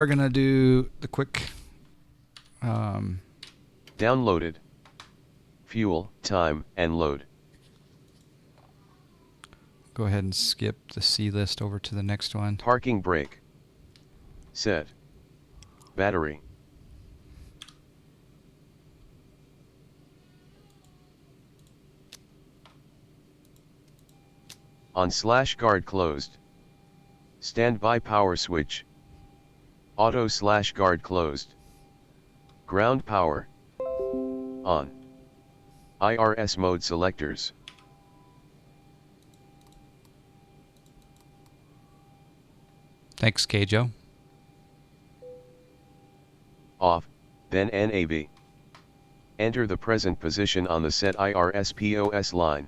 We're going to do the quick... Downloaded. Fuel, time, and load. Go ahead and skip the C list over to the next one. Parking brake. Set. Battery. On/guard closed. Standby power switch. Auto/guard closed. Ground power. On. IRS mode selectors. Thanks, Kjo. Off, then NAV. Enter the present position on the set IRS-POS line.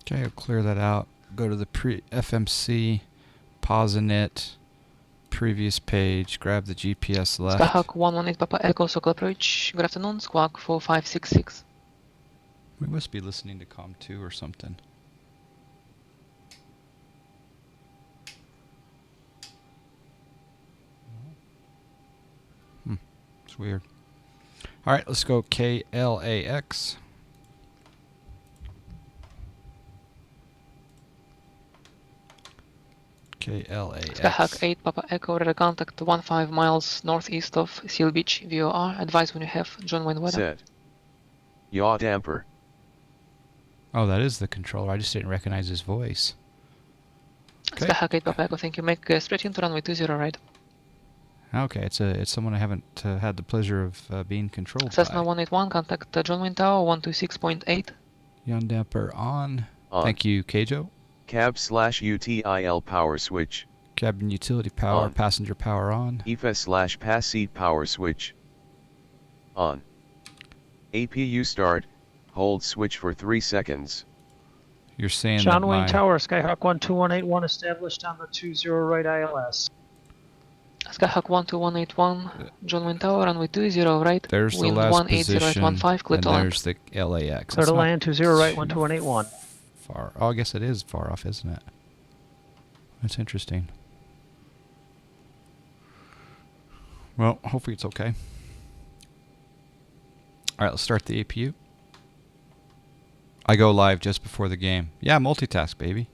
Okay, I'll clear that out. Go to the FMC, pause init, previous page, grab the GPS left. Skyhawk 118 Papa Echo Circle approach. Good afternoon, Squawk 4566. We must be listening to COM 2 or something. It's weird. All right, let's go KLAX. KLAX. Skyhawk 8 Papa Echo, radar contact 15 miles northeast of Seal Beach, VOR. Advise when you have John Wayne weather. Set. Yaw damper. Oh, that is the controller. I just didn't recognize his voice. Okay. Skyhawk 8 Papa Echo, thank you. Make straight into runway 20 right. Okay, it's someone I haven't had the pleasure of being controlled Cessna by. 181, contact John Wayne Tower 126.8. Yaw damper on. On. Thank you, Kjo. Cab/UTIL power switch. Cabin utility power, On. passenger power on. EFA/pass seat power switch. On. APU start, hold switch for 3 seconds. You're saying John that Wayne my... Tower, Skyhawk 12181 established on the 20 right ILS. Skyhawk 12181, John Wayne Tower, runway 20 right. There's the wind last 180 position, at 15, clear and to land. there's the LAX. Clear That's to not land 20 right too 12181. far. Oh, I guess it is far off, isn't it? That's interesting. Well, hopefully it's okay. All right, let's start the APU. I go live just before the game. Yeah, multitask, baby.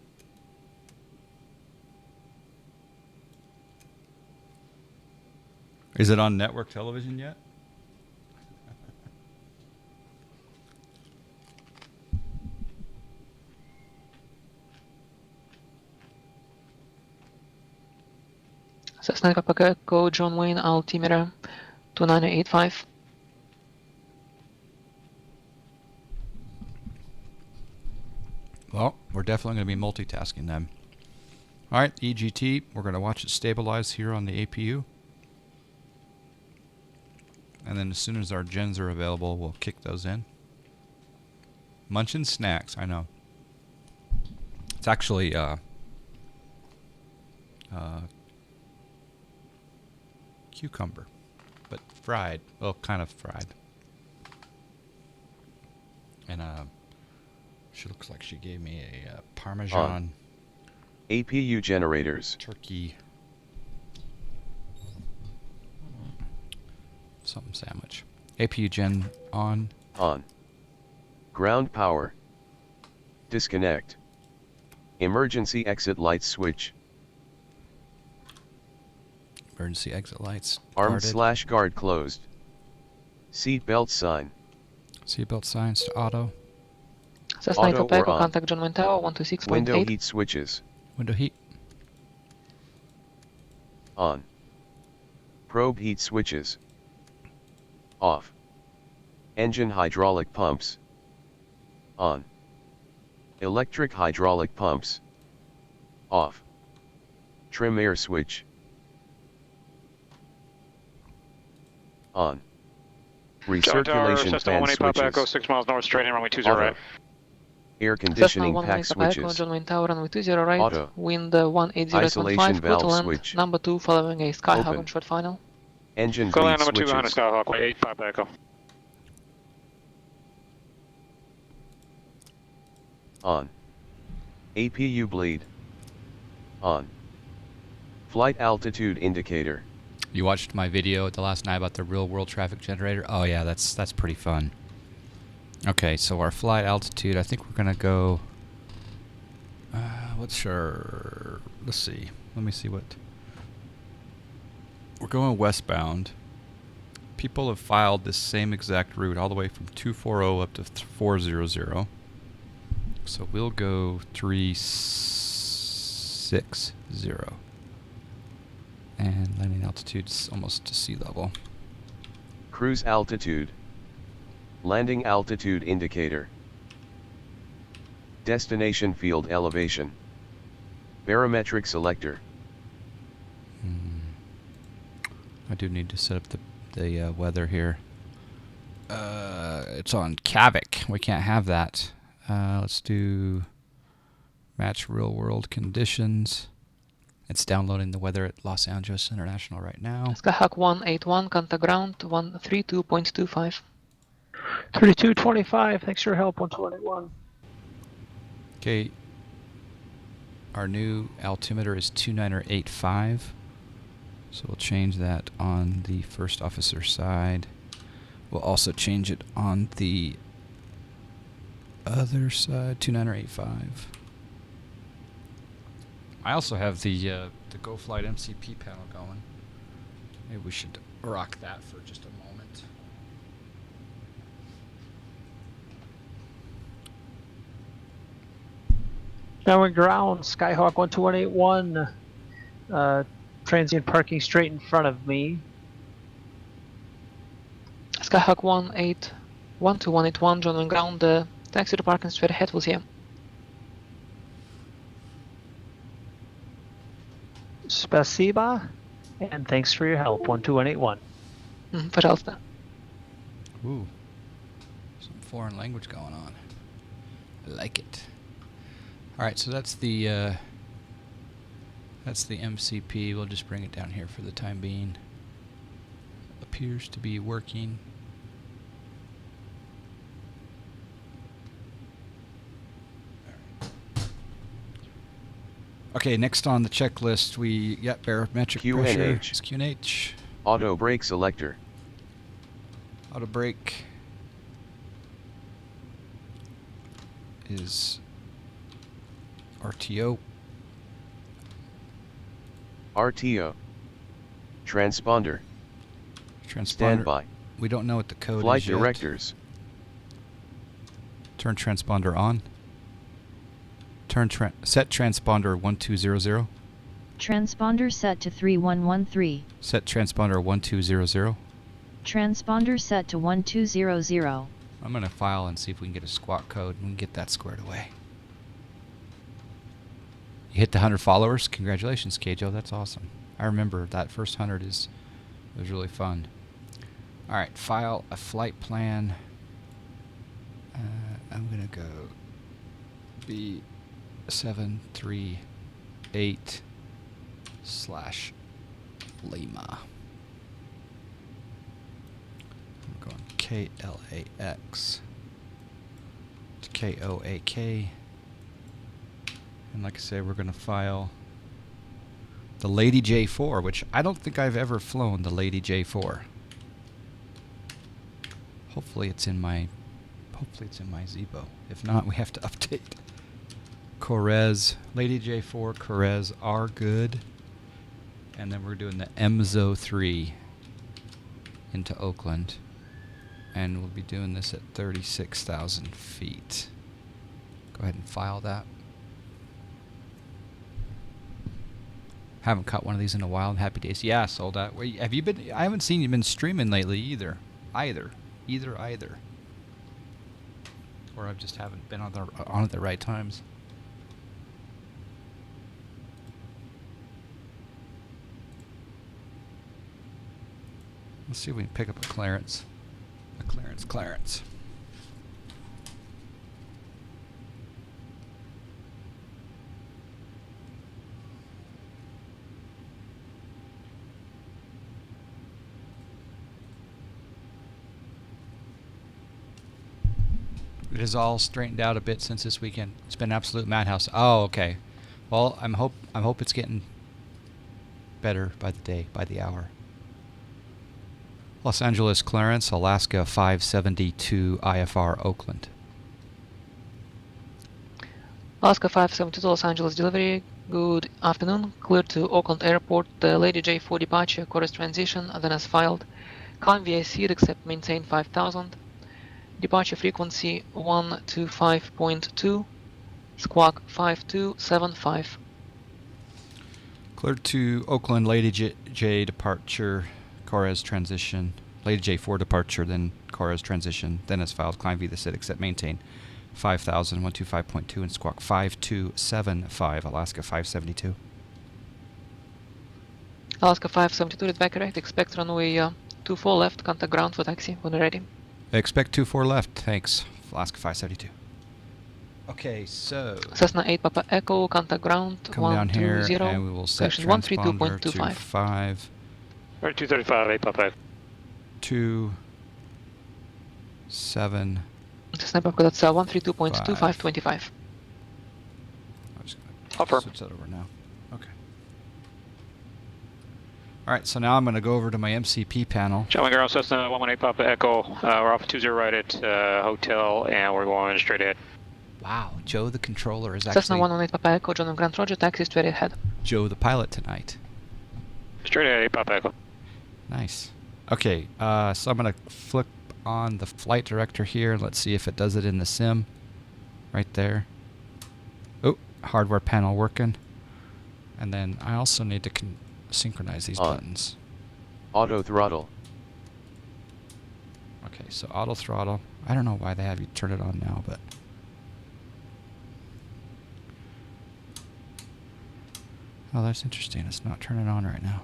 Is it on network television yet? Cessna Papa Echo, John Wayne, altimeter 2985. Well, we're definitely going to be multitasking then. All right, EGT, we're going to watch it stabilize here on the APU. And then as soon as our gens are available, we'll kick those in. Munching snacks, I know. It's actually cucumber, but fried. Well, kind of fried. And she looks like she gave me a Parmesan APU generators. turkey something sandwich. APU gen on. On. Ground power. Disconnect. Emergency exit light switch. Emergency exit lights. Armed/guard closed. Seat belt sign. Seatbelt signs to auto. Cessna Auto Papa or Echo, on. contact John Wayne Tower 126.8. Window heat switches. Window heat. On. Probe heat switches. Off. Engine hydraulic pumps. On. Electric hydraulic pumps. Off. Trim air switch. On. Recirculation Cessna fan 18 Papa Echo, switches. 6 miles north, straight in, runway 20 Auto. right. Air Cessna conditioning 118 pack Papa Echo, switches. John Wayne Tower, runway 20 right. Auto. Wind 180 Isolation 15, clear to valve land. switch. Number 2, following a Skyhawk Open. on short final. Engine Go land bleed number 200 switches. Skyhawk, 8 Papa Echo. On. APU bleed. On. Flight altitude indicator. You watched my video the last night about the real world traffic generator? Oh yeah, that's pretty fun. Okay, so our flight altitude, I think we're gonna go, let's see. Let me see what. We're going westbound. People have filed this same exact route all the way from 240 up to 400. So we'll go 360. And landing altitude's almost to sea level. Cruise altitude. Landing altitude indicator. Destination field elevation. Barometric selector. I do need to set up the weather here. It's on KOAK. We can't have that. Let's do match real world conditions. It's downloading the weather at Los Angeles International right now. Skyhawk 181, contact ground 132.25. 3225, thanks for your help, 1281. Okay. Our new altimeter is 2985. So we'll change that on the first officer side. We'll also change it on the other side, 2985. I also have the GoFlight MCP panel going. Maybe we should rock that for just a moment. Downwind ground, Skyhawk 12181. Transient parking straight in front of me. Skyhawk 1812181, John on ground, taxi to parking straight ahead, we'll see you. Spasiba, and thanks for your help, 12181. Пожалуйста. Ooh. Some foreign language going on. I like it. Alright, so that's the MCP. We'll just bring it down here for the time being. Appears to be working. Okay, next on the checklist, we got barometric pressure. QNH. It's QNH. Auto brake selector. Auto brake is RTO. RTO. Transponder. Transponder. Standby. We don't know what the code Flight is yet. directors. Turn transponder on. Set transponder 1200. Transponder set to 3113. Set transponder 1200. Transponder set to 1200. I'm going to file and see if we can get a squawk code and get that squared away. You hit the 100 followers. Congratulations, Keijo. That's awesome. I remember that first 100 was really fun. All right, file a flight plan. I'm going to go B738/Lima. I'm going KLAX to KOAK. And like I say, we're going to file the Lady J4, which I don't think I've ever flown the Lady J4. Hopefully it's in my Zibo. If not, we have to update. Corez, Lady J4, Corez are good. And then we're doing the MZO 3 into Oakland. And we'll be doing this at 36,000 feet. Go ahead and file that. Haven't caught one of these in a while. Happy days. Yeah, sold out. Wait, have you been? I haven't seen you been streaming lately either. Either. Or I just haven't been on at the right times. Let's see if we can pick up a clearance. Clearance. It is all straightened out a bit since this weekend. It's been an absolute madhouse. Oh, okay. Well, I hope it's getting better by the day, by the hour. Los Angeles clearance, Alaska 572 IFR Oakland. Alaska 572 Los Angeles delivery. Good afternoon. Clear to Oakland Airport. The Lady J4 departure, chorus transition, then as filed. Climb via seat except maintain 5000. Departure frequency 125.2. Squawk 5275. Cleared to Oakland, Lady J departure, chorus transition. Lady J4 departure, then chorus transition, then as filed. Climb via the seat except maintain 5000, 125.2, and squawk 5275, Alaska 572. Alaska 572, read back correct. Expect runway 24 left, contact ground for taxi when ready. Expect 24 left, thanks. Alaska 572. Okay, so Cessna 8 Papa Echo, contact ground come down here 120. and we will set Correction, transponder to 132.25. 5, 235, 8 Papa. 2, 7. Cessna Papa, that's 132.2525. I'm just Affirm. going to switch that over now. Okay. All right, so now I'm going to go over to my MCP panel. Showing ground Cessna 118 Papa Echo. We're off 20 right at hotel, and we're going straight ahead. Wow, Joe the controller is Cessna actually 118 Papa Echo, John and Grant Roger, taxi straight ahead. Joe the pilot tonight. Straight ahead, 8 Papa Echo. Nice. Okay, so I'm going to flip on the flight director here. Let's see if it does it in the sim. Right there. Oh, hardware panel working. And then I also need to synchronize these buttons. Auto throttle. Okay, so auto throttle. I don't know why they have you turn it on now, but... Oh, that's interesting. It's not turning on right now.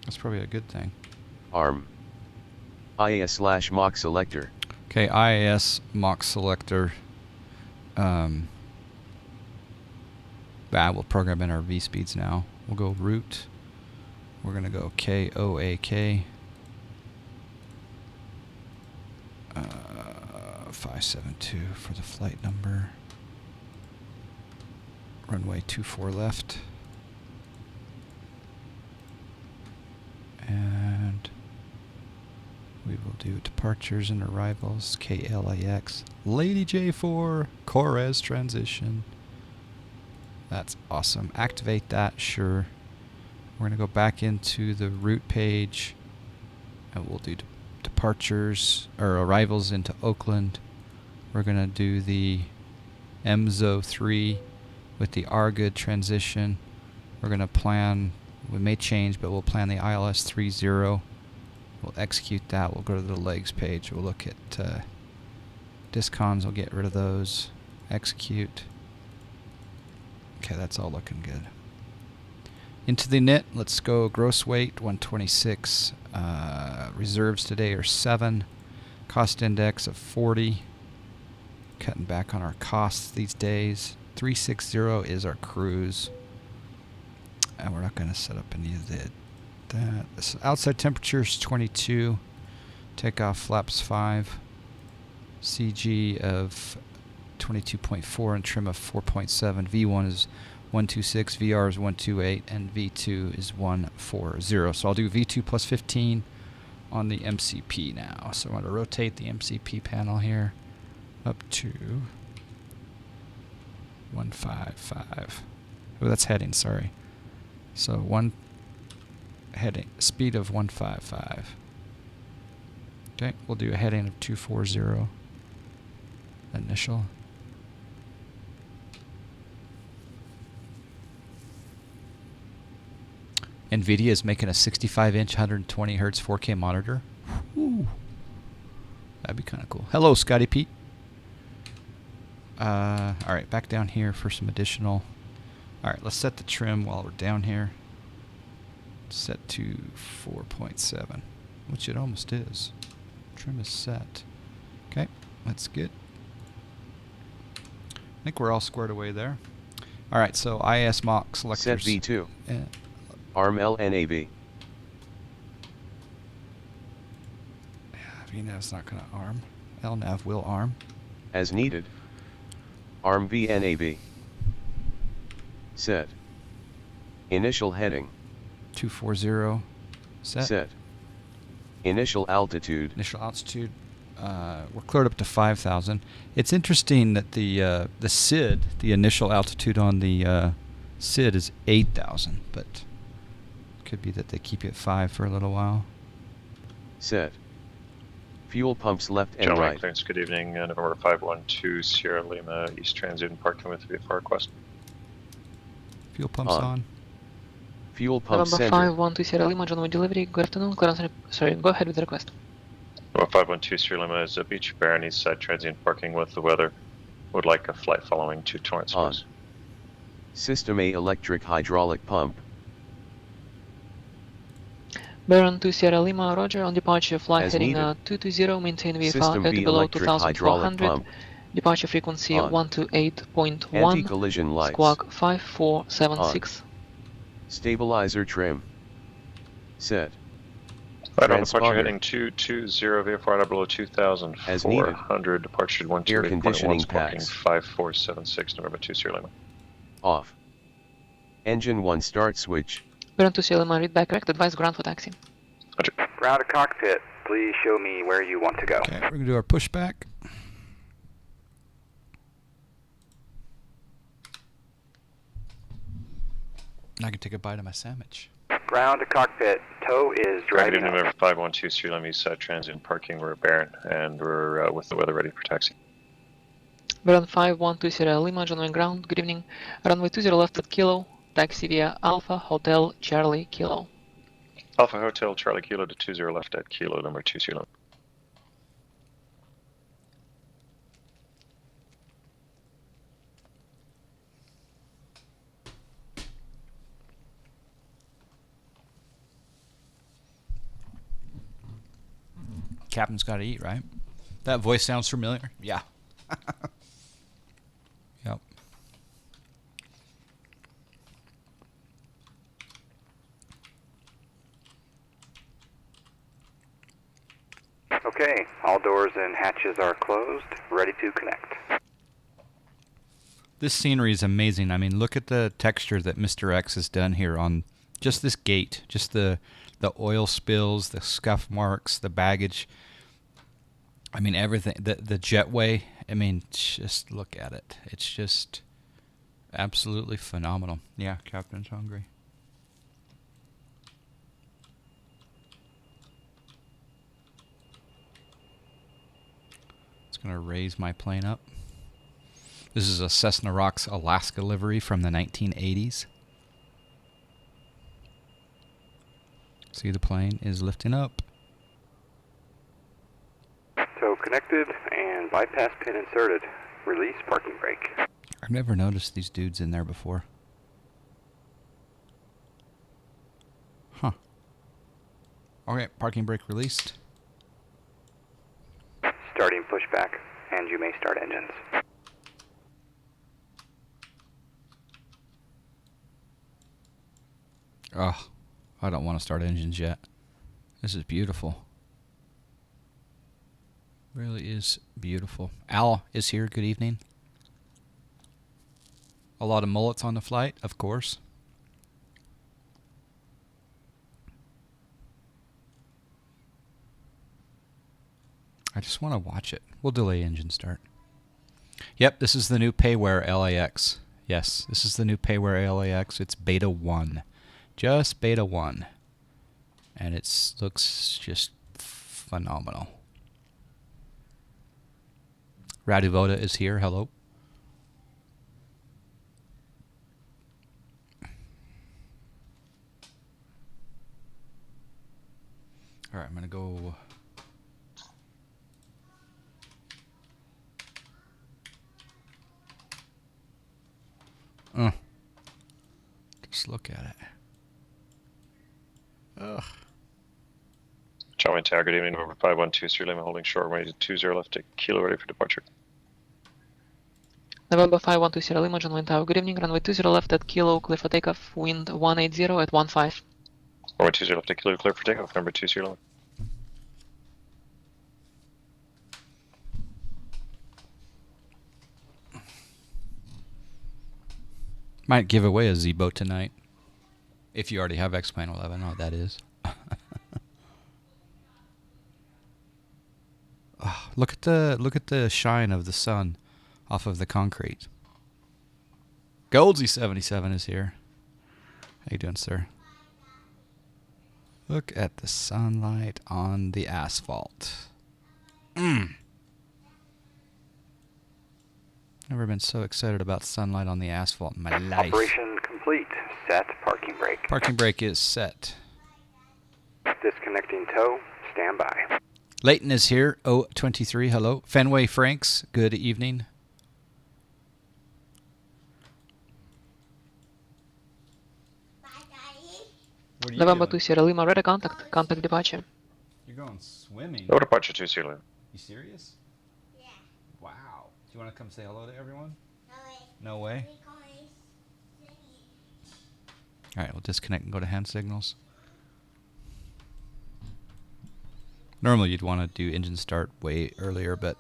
That's probably a good thing. ARM. IAS/Mach selector. Okay, IAS Mach selector. We'll program in our V speeds now. We'll go route. We're going to go KOAK. 572 for the flight number. Runway 24 left. And we will do departures and arrivals, KLAX. Lady J4, chorus transition. That's awesome. Activate that, sure. We're going to go back into the route page and we'll do departures or arrivals into Oakland. We're going to do the MZO 3 with the RGood transition. We're going to plan, we may change, but we'll plan the ILS 30. We'll execute that. We'll go to the legs page. We'll look at discons. We'll get rid of those. Execute. Okay, that's all looking good. Into the init, let's go gross weight 126. Reserves today are 7. Cost index of 40. Cutting back on our costs these days. 360 is our cruise. And we're not going to set up any of that. Outside temperature is 22. Takeoff flaps 5. CG of 22.4 and trim of 4.7. V1 is 126, VR is 128, and V2 is 140. So I'll do V2 plus 15 on the MCP now. So I'm going to rotate the MCP panel here up to 155. Oh, that's heading, sorry. So one heading, speed of 155. Okay, we'll do a heading of 240. Initial. NVIDIA is making a 65-inch, 120 hertz 4K monitor. Whew. That'd be kind of cool. Hello, Scotty Pete. All right, back down here for some additional. All right, let's set the trim while we're down here. Set to 4.7, which it almost is. Trim is set. Okay, that's good. I think we're all squared away there. All right, so IS Mach selectors. Set V2. ARM LNAV. VNav's not going to arm. LNAV will arm. As needed. ARM VNAV. Set. Initial heading. 240. Set. Set. Initial altitude. Initial altitude. We're cleared up to 5,000. It's interesting that the SID, the initial altitude on the SID is 8,000, but it could be that they keep you at 5 for a little while. Set. Fuel pumps left and Gentlemen, right. clearance, good evening. November 512 Sierra Lima East Transient parking with VFR request. Fuel pumps on. Fuel pump November center. 512 Sierra Lima, John Wayne delivery. Good afternoon. Clearance. Sorry, go ahead with the request. November 512 Sierra Lima is a beach Baron East Side Transient parking with the weather. Would like a flight following to Torrance. On. System A electric hydraulic pump. Baron 2 Sierra Lima, roger. On departure, flight As heading needed. 220, maintain VFR System at B below electric hydraulic 2,400. pump. Departure frequency On. 128.1. Anti-collision lights. Squawk 5476. Stabilizer trim. Set. Right on departure Transponder. heading 220 VFR below As needed. 2,400. Departure Air conditioning 128.1 squawking packs. 5476 November 2 Sierra Lima. Off. Engine 1 start switch. Baron 2 Sierra Lima, read back correct. Advise ground for taxi. Roger. Ground to cockpit. Please show me where you want to go. Okay, we're going to do our pushback. I can take a bite of my sandwich. Ground to cockpit. Tow is Good driving evening, up. November 512 Sierra Lima East Side Transient parking. We're at Baron and we're with the weather ready for taxi. Baron 512 Sierra Lima, John Wayne ground. Good evening. Runway 20 left at Kilo. Taxi via Alpha Hotel Charlie Kilo. Alpha Hotel Charlie Kilo to 20 left at Kilo number 2 Sierra Lima. Captain's got to eat, right? That voice sounds familiar. Yeah. Yep. Okay, all doors and hatches are closed. Ready to connect. This scenery is amazing. I mean, look at the texture that Mr. X has done here on just this gate, just the oil spills, the scuff marks, the baggage. I mean, everything. The jetway. I mean, just look at it. It's just absolutely phenomenal. Yeah, Captain's hungry. It's going to raise my plane up. This is a Cessna Rocks Alaska livery from the 1980s. See, the plane is lifting up. Tow connected and bypass pin inserted. Release parking brake. I've never noticed these dudes in there before. Huh. Okay, parking brake released. Starting pushback, and you may start engines. Oh, I don't want to start engines yet. This is beautiful. Really is beautiful. Al is here. Good evening. A lot of mullets on the flight, of course. I just want to watch it. We'll delay engine start. Yep, this is the new payware LAX. Yes, this is the new payware LAX. It's beta 1. Just beta 1. And it looks just phenomenal. Radu Voda is here. Hello. All right, I'm going to go... Just look at it. Ugh. Charlie Tower, good evening, November 512 Sierra Lima holding short runway to 20 left at Kilo ready for departure. November 512 Sierra Lima, John Wayne Tower. Good evening. Runway 20 left at Kilo, clear for takeoff. Wind 180 at 15. Runway 20 left at Kilo, clear for takeoff, number 2 Sierra Lima. Might give away a Zibo tonight. If you already have X-Plane 11, oh, that is. Oh, look at the shine of the sun off of the concrete. Goldsy77 is here. How you doing, sir? Look at the sunlight on the asphalt. Never been so excited about sunlight on the asphalt in my life. Operation complete. Set parking brake. Parking brake is set. Disconnecting tow. Stand by. Leighton is here. 023, hello. Fenway Franks, good evening. What are you November doing? 2 Sierra Lima, radar contact. Contact departure. You're going swimming. Go departure 2 Sierra Lima. You serious? Yeah. Wow. Do you want to come say hello to everyone? No way. All right, we'll disconnect and go to hand signals. Normally you'd want to do engine start way earlier, but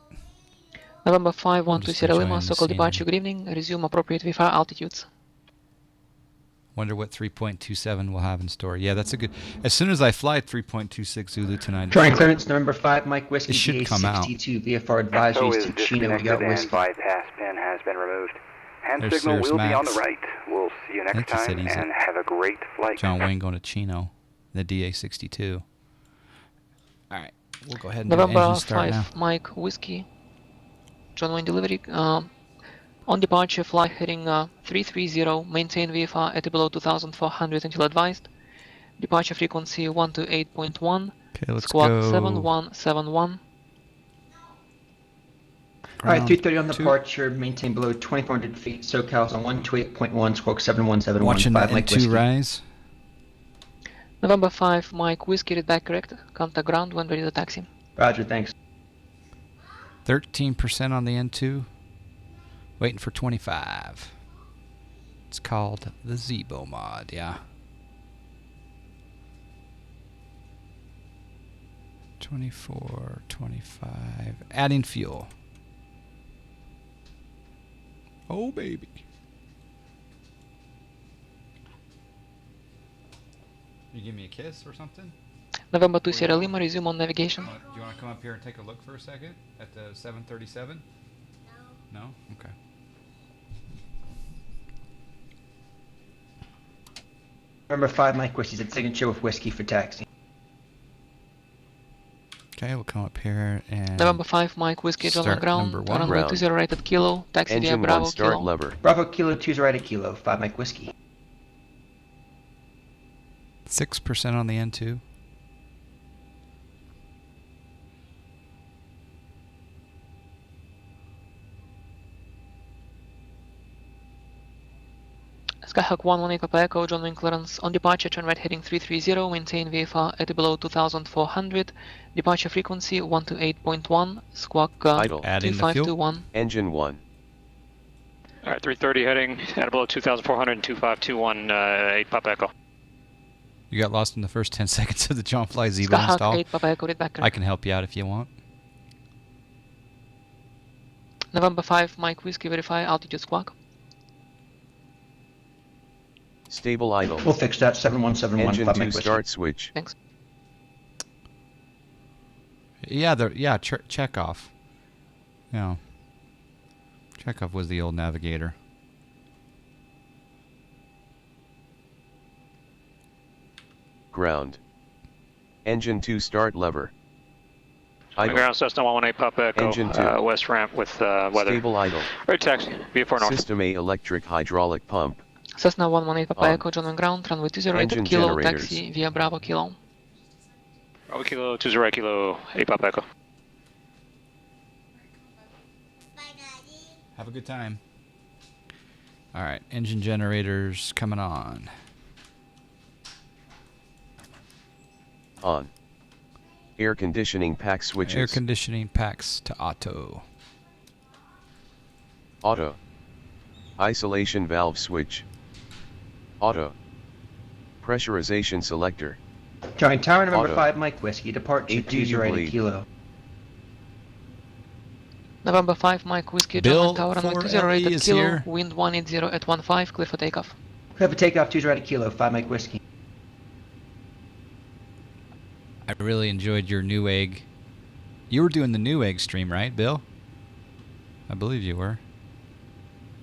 November 512 just Sierra Lima, enjoying the Sokol departure, scenery. good evening. Resume appropriate VFR altitudes. wonder what 3.27 will have in store. Yeah, that's a good. As soon as I fly 3.26 Zulu tonight, Drawing clearance, November 5, Mike Whiskey, it should come out. GA62, VFR Tow advisories is to Chino, we disconnected got and Whiskey. bypass pin has been removed. Hand There's signal Cirrus will be on Max. the right. We'll see you I next think he said time he's and have a great flight. John Wayne going to Chino, the DA62. All right, we'll go ahead and do November engine start 5 now. Mike Whiskey, John Wayne delivery. On departure, fly heading 330, maintain VFR at below 2400 until advised. Departure frequency 128.1, Okay, let's squawk go. 7171. Alright, Ground 330 on two. departure, maintain below 2400 feet, SoCal's on 128.1, squawk 7171, Watching the 5 Mike N2 Whiskey. rise. November 5 Mike Whiskey, read back correct. Contact ground when ready to taxi. Roger, thanks. 13% on the N2. Waiting for 25. It's called the Zibo mod, yeah. 24, 25. Adding fuel. Oh, baby. You give me a kiss or something? November 2 Sierra Lima, resume on navigation. Do you want to come up here and take a look for a second at the 737? No. No? Okay. Number 5 Mike Whiskey's at signature with Whiskey for taxi. Okay, we'll come up here and November 5 Mike Whiskey, John on start ground. number 1. Runway Ground. 20 right at Kilo. Taxi via Engine Bravo 1 start Kilo. lever. Bravo Kilo 2's right at Kilo, 5 Mike Whiskey. 6% on the N2. Skyhawk 118 Papa Echo, John Wayne clearance. On departure, turn right heading 330, maintain VFR at below 2400. Departure frequency 128.1, squawk Idle. Adding the fuel. 2521. Engine 1. All right, 330 heading at below 2,400 and 2521, 8 Papa Echo. You got lost in the first 10 seconds of the John Fly Zibo Skyhawk install. 8 Papa Echo, read back correct. I can help you out if you want. November 5 Mike Whiskey, verify altitude squawk. Stable idle. We'll fix that, 7171, Engine 5 2 Mike Whiskey. start switch. Thanks. Yeah, Chekhov. Yeah. Chekhov was the old navigator. Ground. Engine 2 start lever. On Idle. ground, Cessna 118 Papa Echo, Engine 2. west ramp with weather. Stable idle. Right, taxi, VFR north. System A electric hydraulic pump. Cessna 118 Papa On. Echo, John on ground. Runway 20 right Engine at Kilo. generators. Taxi via Bravo Kilo. Bravo Kilo, 20 right Kilo, 8 Papa Echo. Have a good time. All right, engine generators coming on. On. Air conditioning pack switches. Air conditioning packs to auto. Auto. Isolation valve switch. Auto. Pressurization selector. Drawing tower number Auto. 5 Mike Whiskey, departure APU 2's right bleed. at Kilo. November 5 Mike Whiskey, John Bill on tower. Runway 20 4LE right at is Kilo. here. Wind 180 at 15, clear for takeoff. We have a takeoff 2 right at Kilo, 5 Mike Whiskey. I really enjoyed your new egg. You were doing the new egg stream, right, Bill? I believe you were.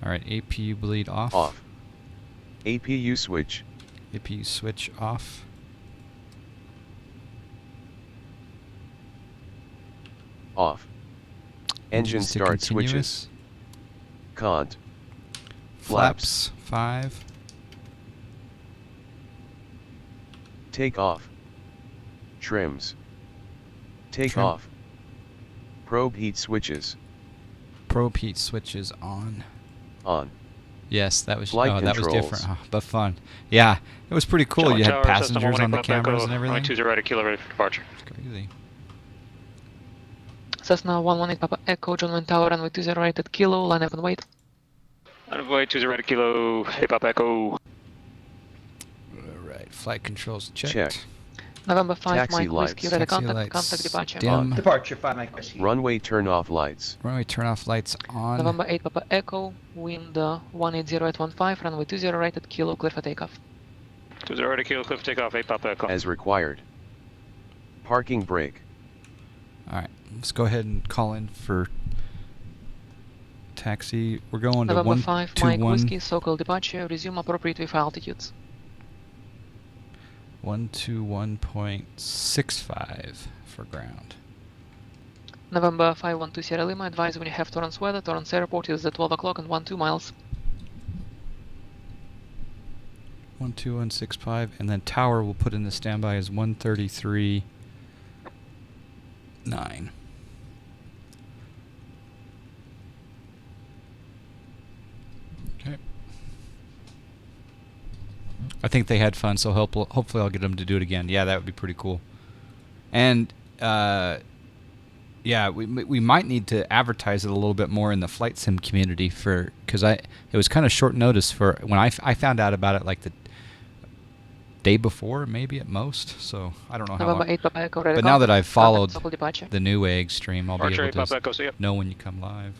All right, APU bleed off. Off. APU switch. APU switch off. Off. Engine Engines to start continuous. switches. Cont. Flaps 5. Take off. Trims. Take Trim. off. Probe heat switches. Probe heat switches on. On. Yes, that was Flight that was controls. different, but fun. Yeah, it was pretty cool. Charlie You had Tower, passengers Cessna on the 118 Papa cameras Echo, and everything. runway 20 right at Kilo, ready for departure. It's crazy. Cessna 118 Papa Echo, John Wayne Tower, runway 20 right at Kilo, line up and wait. Runway 20 right at Kilo, hey Papa Echo. All right, flight controls checked. Check. November 5, Taxi Mike Whiskey, lights. ready Taxi contact, lights contact departure. dim. Departure 5 Mike Whiskey. Runway turn off lights. Runway turn off lights on. November 8 Papa Echo, wind 180 at 15, runway 20 right at Kilo, clear for takeoff. 20 right at Kilo, cliff takeoff, hey Papa Echo. As required. Parking brake. All right, let's go ahead and call in for taxi. We're going to November 5, Mike 121. Whiskey, so-called departure, resume appropriate with altitudes. 121.65 for ground. November 512 Sierra Lima, advise when you have Torrance weather. Torrance Airport is at 12 o'clock and 12 miles. 12165, and then tower we'll put in the standby as 133.9. Okay. I think they had fun, so hopefully I'll get them to do it again. Yeah, that would be pretty cool. And yeah, we might need to advertise it a little bit more in the flight sim community because it was kind of short notice for when I found out about it like the day before, maybe at most. So I don't know how November long. 8 Papa Echo, ready But now that contact, I've followed so-called departure. the new egg stream, I'll be Archer, hey able Papa to Echo, see ya. know when you come live,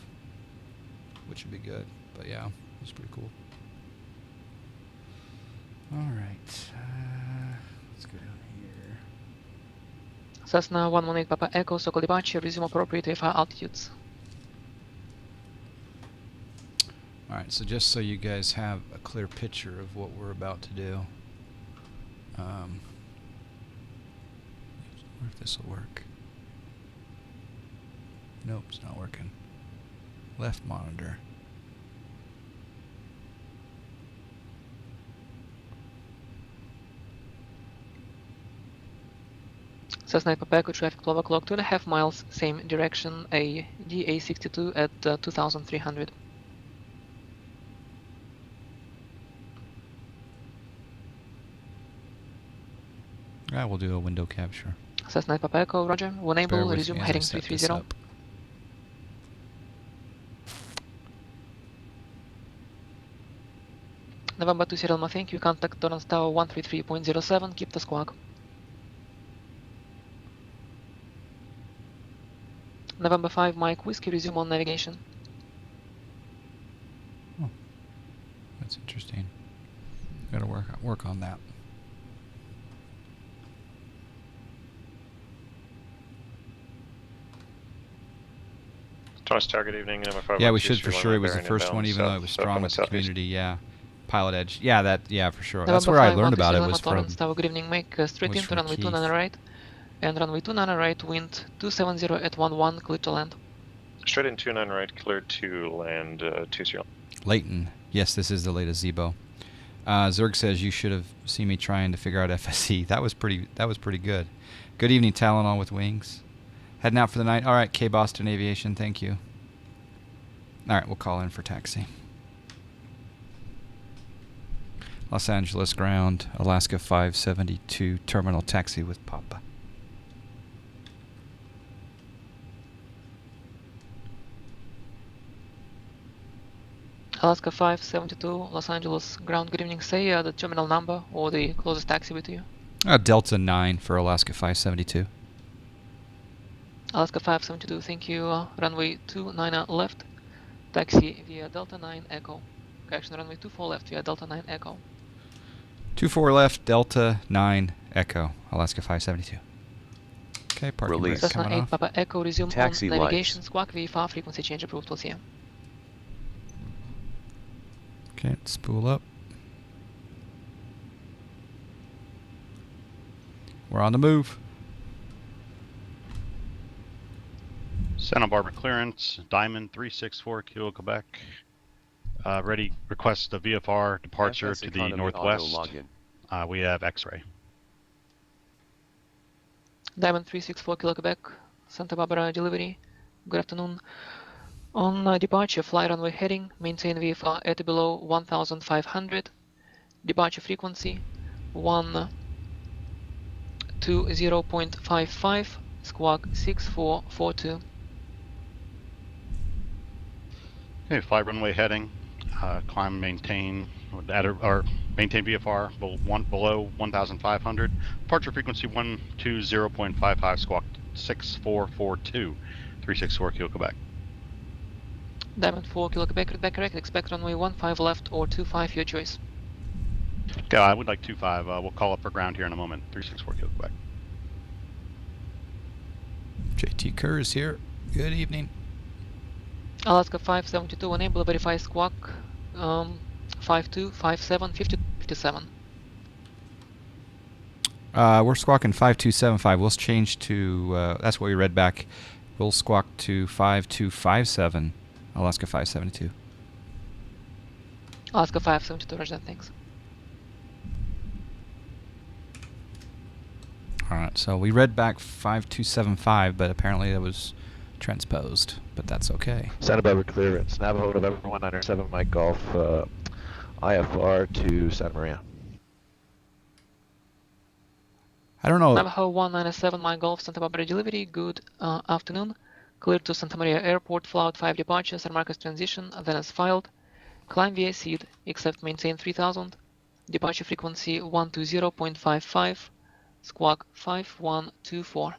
which would be good. But yeah, it's pretty cool. All right, let's go down here. Cessna 118 Papa Echo, so-called departure, resume appropriate with altitudes. All right, so just so you guys have a clear picture of what we're about to do. I wonder if this will work. Nope, it's not working. Left monitor. Cessna 8 Papa Echo, traffic 12 o'clock, 2.5 miles, same direction, a DA62 at 2300. Yeah, we'll do a window capture. Cessna 8 Papa Echo, roger. When Bear able, with resume me as I heading set this 330. up. November 2 Sierra Lima, thank you. Contact Torrance Tower 133.07, keep the squawk. November 5 Mike Whiskey, resume on navigation. Oh, that's interesting. Got to work on that. Torrance Tower, good evening. Number 5 Yeah, we should for sure. It was the first one, even though it was strong with the southeast. community. Yeah, Pilotedge. Yeah, for sure. November That's where I 5, learned 1 about it. Sierra Was Lima, from Torrance Tower, good evening. Make straight was into from runway Keith. 29 right. And runway 29 right, wind 270 at 11, clear to land. Straight in 29 right, clear to land 20. Leighton. Yes, this is the latest Zibo. Zerg says you should have seen me trying to figure out FSE. That was pretty good. Good evening, Talon on with wings. Heading out for the night. All right, K Boston Aviation, thank you. All right, we'll call in for taxi. Los Angeles ground, Alaska 572, terminal taxi with Papa. Alaska 572, Los Angeles ground, good evening. Say the terminal number or the closest taxiway to you. Delta 9 for Alaska 572. Alaska 572, thank you. Runway 29 left, taxi via Delta 9 Echo. Correction, runway 24 left via Delta 9 Echo. 24 left, Delta 9 Echo, Alaska 572. Okay, parking Release. brake Cessna coming 8 off. Papa Echo, resume Taxi on navigation. lights. Squawk VFR, frequency change approved. We'll see you. Okay, spool up. We're on the move. Santa Barbara clearance, Diamond 364 Kilo, Quebec. Ready, request a VFR departure FS to the Economy Auto northwest. login. We have X-ray. Diamond 364 Kilo Quebec, Santa Barbara delivery. Good afternoon. On departure, fly runway heading, maintain VFR at below 1,500. Departure frequency 120.55, squawk 6442. Okay, fly runway heading, climb, maintain, or maintain VFR below 1,500. Departure frequency 120.55, squawk 6442, 364 Kilo, Quebec. Diamond 4 Kilo Quebec, read back correct. Expect runway 15 left or 25, your choice. Okay, I would like 25. We'll call up for ground here in a moment. 364 Kilo, Quebec. JT Kerr is here. Good evening. Alaska 572, enable verify squawk 52, 57, 50, 57. We're squawking 5275. We'll change to, that's what we read back. We'll squawk to 5257, Alaska 572. Alaska 572, roger that, thanks. Alright, so we read back 5275, but apparently it was transposed, but that's okay. Santa Barbara clearance, Navajo November 197 Mike Golf, IFR to Santa Maria. I don't know. Navajo 197 Mike Golf, Santa Barbara delivery, good afternoon. Cleared to Santa Maria Airport, flight 5 departure, San Marcos transition, then as filed. Climb via seed, except maintain 3000. Departure frequency 120.55, squawk 5124.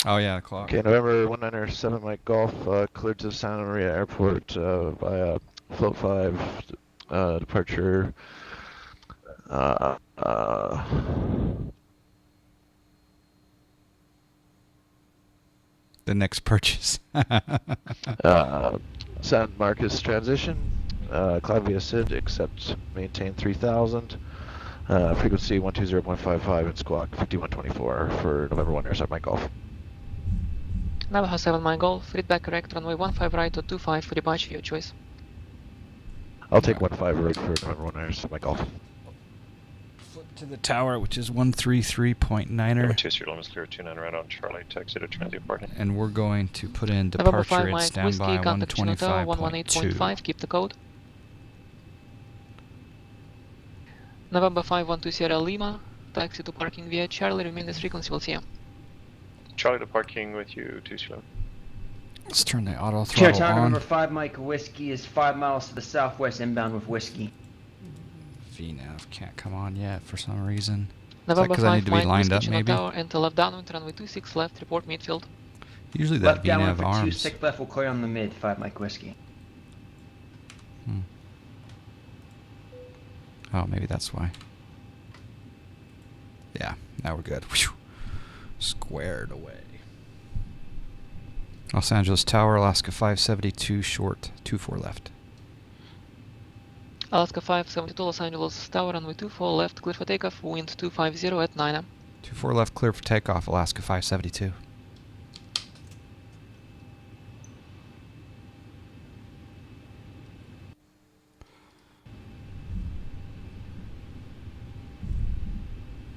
Oh yeah, the clock. Okay, November 197 Mike Golf, cleared to Santa Maria Airport via float 5 departure. The next purchase. San Marcos transition, climb via SID, except maintain 3000. Frequency 120.55 and squawk 5124 for November 197 Mike Golf. Navajo 7 Mike Golf, read back correct, runway 15 right or 25 for departure, your choice. I'll take 15 right for November 197 Mike Golf. Flip to the tower, which is 133.9er. Number 2 serial limits clear 29 right on Charlie, taxi to transient parking. And we're going to put in November 5 departure at Mike standby Whiskey, contact Hotel 125.2. 118.5, keep the code. November 512 Sierra Lima, taxi to parking via Charlie, remain this frequency, we'll see you. Charlie to parking with you, 2 slow. Let's turn the auto Sierra throttle Tower on. number 5 Mike Whiskey is 5 miles to the southwest inbound with Whiskey. VNAV can't come on yet for some reason. November Is that 'cause I 5 need to be Mike lined Whiskey, up Chino maybe? Tower, enter left downwind, runway 26 left, report midfield. Usually that Left downwind VNAV for 2, arms. stick left will clear on the mid, 5 Mike Whiskey. Oh, maybe that's why. Yeah, now we're good. Whew. Squared away. Los Angeles Tower, Alaska 572 short, 24 left. Alaska 572 Los Angeles Tower, runway 24 left, clear for takeoff, wind 250 at 9am. 24 left, clear for takeoff, Alaska 572.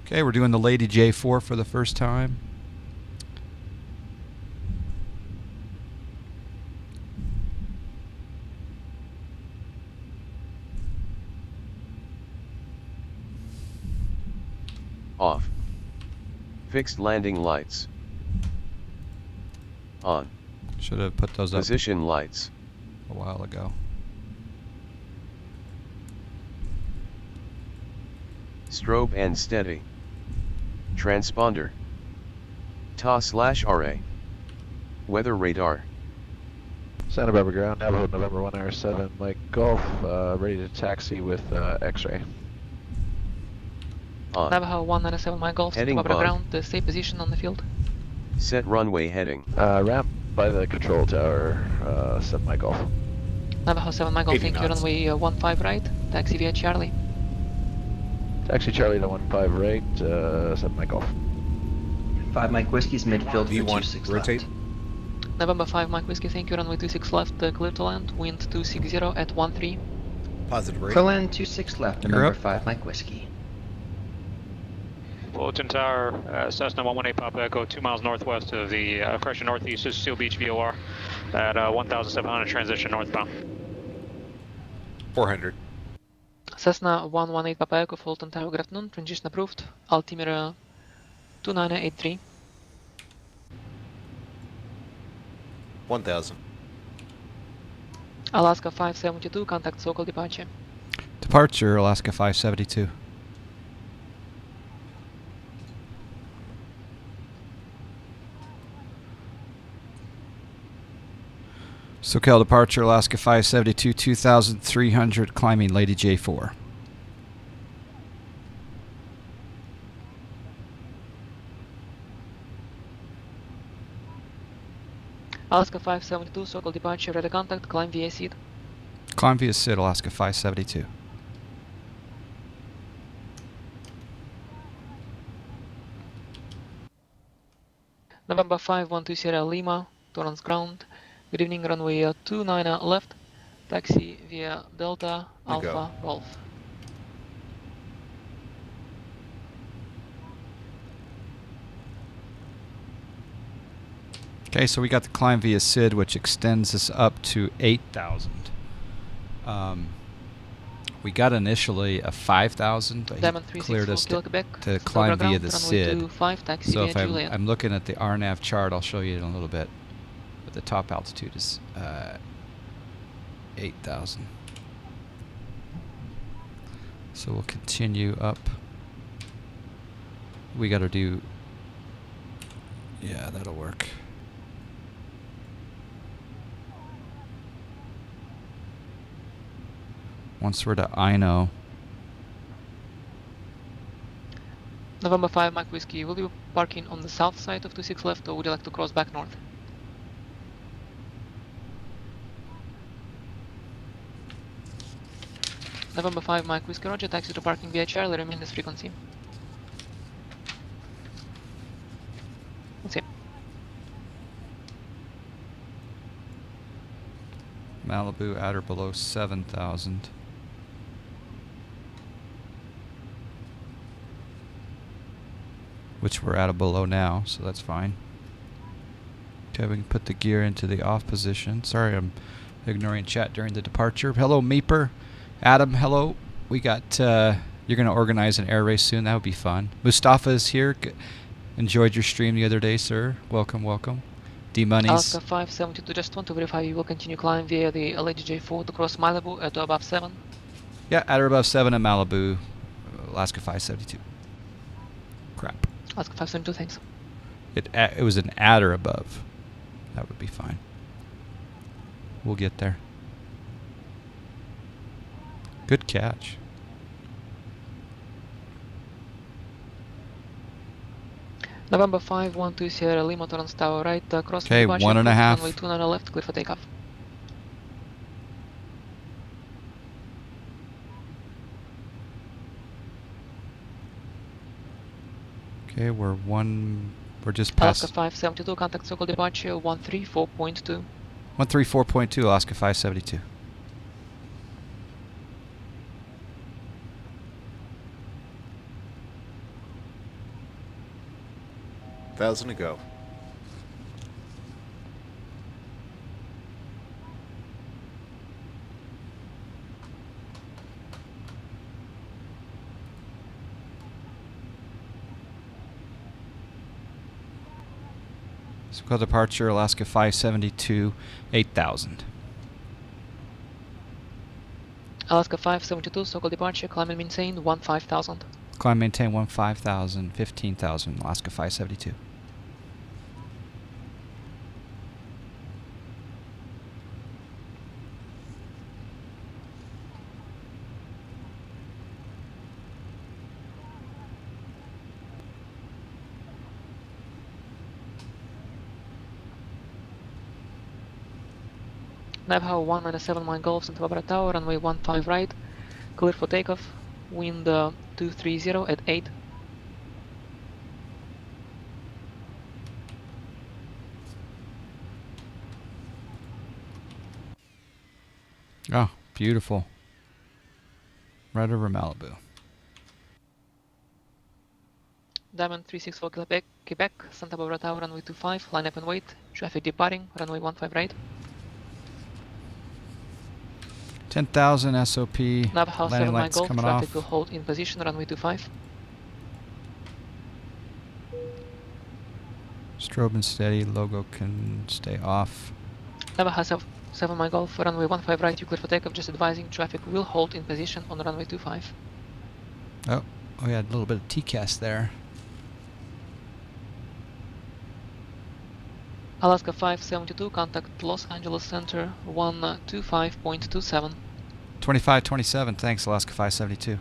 Okay, we're doing the Lady J4 for the first time. Off. Fixed landing lights. On. Should have put those up Position lights. a while ago. Strobe and steady. Transponder. TA/RA. Weather radar. Santa Barbara ground, Navajo November 1R7, Mike Golf, ready to taxi with X-ray. On. Navajo 197 Mike Golf, Santa Heading Barbara bump. ground, stay position on the field. Set runway heading. Ramp by the control tower, set Mike Golf. Navajo 7 Mike Golf, 80 thank you, knots. runway 15 right, taxi via Charlie. Taxi Charlie to 15 right, set Mike Golf. 5 Mike Whiskey's midfield for V1, 26 rotate. left. November 5 Mike Whiskey, thank you, runway 26 left, clear to land, wind 260 at 13. Positive rate. Clear land 26 left, You're November up. 5 Mike Whiskey. Fullerton Tower, Cessna 118 Papa Echo, 2 miles northwest of the correction northeast is Seal Beach VOR at 1,700 transition northbound. 400. Cessna 118 Papa Echo, Fullerton Tower, good afternoon, transition approved, altimeter 2983. 1000. Alaska 572, contact Sokol departure. Departure, Alaska 572. SoCal departure, Alaska 572, 2,300, climbing Lady J4. Alaska 572, Sokol departure, ready contact, climb via seat. Climb via SID, Alaska 572. November 512 Sierra Lima, Torrance ground. Good evening, runway 29 left, taxi via Delta We go. Alpha Golf. Okay, so we got the climb via SID, which extends us up to 8,000. We got initially a 5,000, but Diamond he cleared us 364 Quebec, to Santa climb Barbara via ground, the runway SID. 25, taxi So via if Juliet. I'm looking at the RNAV chart, I'll show you in a little bit. But the top altitude is 8,000. So we'll continue up. We got to do. Yeah, that'll work. Once we're to Ino, November 5 Mike Whiskey, will you be parking on the south side of 26 left or would you like to cross back north? November 5 Mike Whiskey, roger, taxi to parking via Charlie, remain this frequency. Let's see. Malibu at or below 7,000. Which we're at or below now, so that's fine. Okay, we can put the gear into the off position. Sorry, I'm ignoring chat during the departure. Hello, Meeper. Adam, hello. We got, you're going to organize an air race soon. That would be fun. Mustafa is here. Enjoyed your stream the other day, sir. Welcome, welcome. D-Money's. Alaska 572, just want to verify you will continue climb via the Lady J4 to cross Malibu at or above 7. Yeah, at or above 7 at Malibu. Alaska 572. Crap. Alaska 572, thanks. It was an at or above. That would be fine. We'll get there. Good catch. November 512 Sierra Lima, Torrance Tower right, cross Okay, departure, 1.5. runway 29 left, clear for takeoff. Okay, we're just past Alaska 572, contact circle departure 134.2. 134.2, Alaska 572. Thousand to go. SoCal departure, Alaska 572, 8,000. Alaska 572, circle departure, climb and maintain 15,000. Climb, maintain 15,000, 15,000, Alaska 572. Navajo 197 mile Golf, Santa Barbara Tower, runway 15 right, clear for takeoff, wind 230 at 8. Oh, beautiful. Right over Malibu. Diamond 364 Quebec, Santa Barbara Tower, runway 25, line up and wait, traffic departing, runway 15 right. 10,000 SOP. Navajo 7 Landing mile lights Golf, coming traffic off. will hold in position, runway 25. Strobe and steady. Logo can stay off. Navajo 7 mile Golf, runway 15 right, you clear for takeoff, just advising traffic will hold in position on runway 25. Oh, we had a little bit of TCAS there. Alaska 572, contact Los Angeles Center 125.27. 2527, thanks Alaska 572.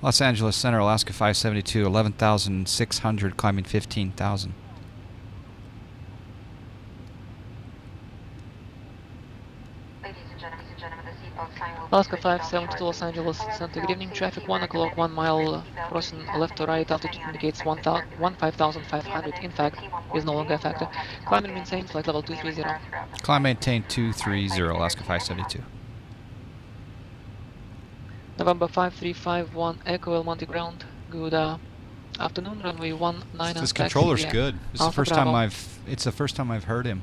Los Angeles Center, Alaska 572, 11,600, climbing 15,000. Alaska 572, Los Angeles Center, good evening. Traffic 1 o'clock, 1 mile crossing left to right. Altitude indicates 15,500. In fact, is no longer a factor. Climb and maintain flight level 230. Climb maintain 230, Alaska 572. November 5351, Echo El Monte Ground. Good afternoon. Runway 19. This controller's good. It's the first time I've heard him.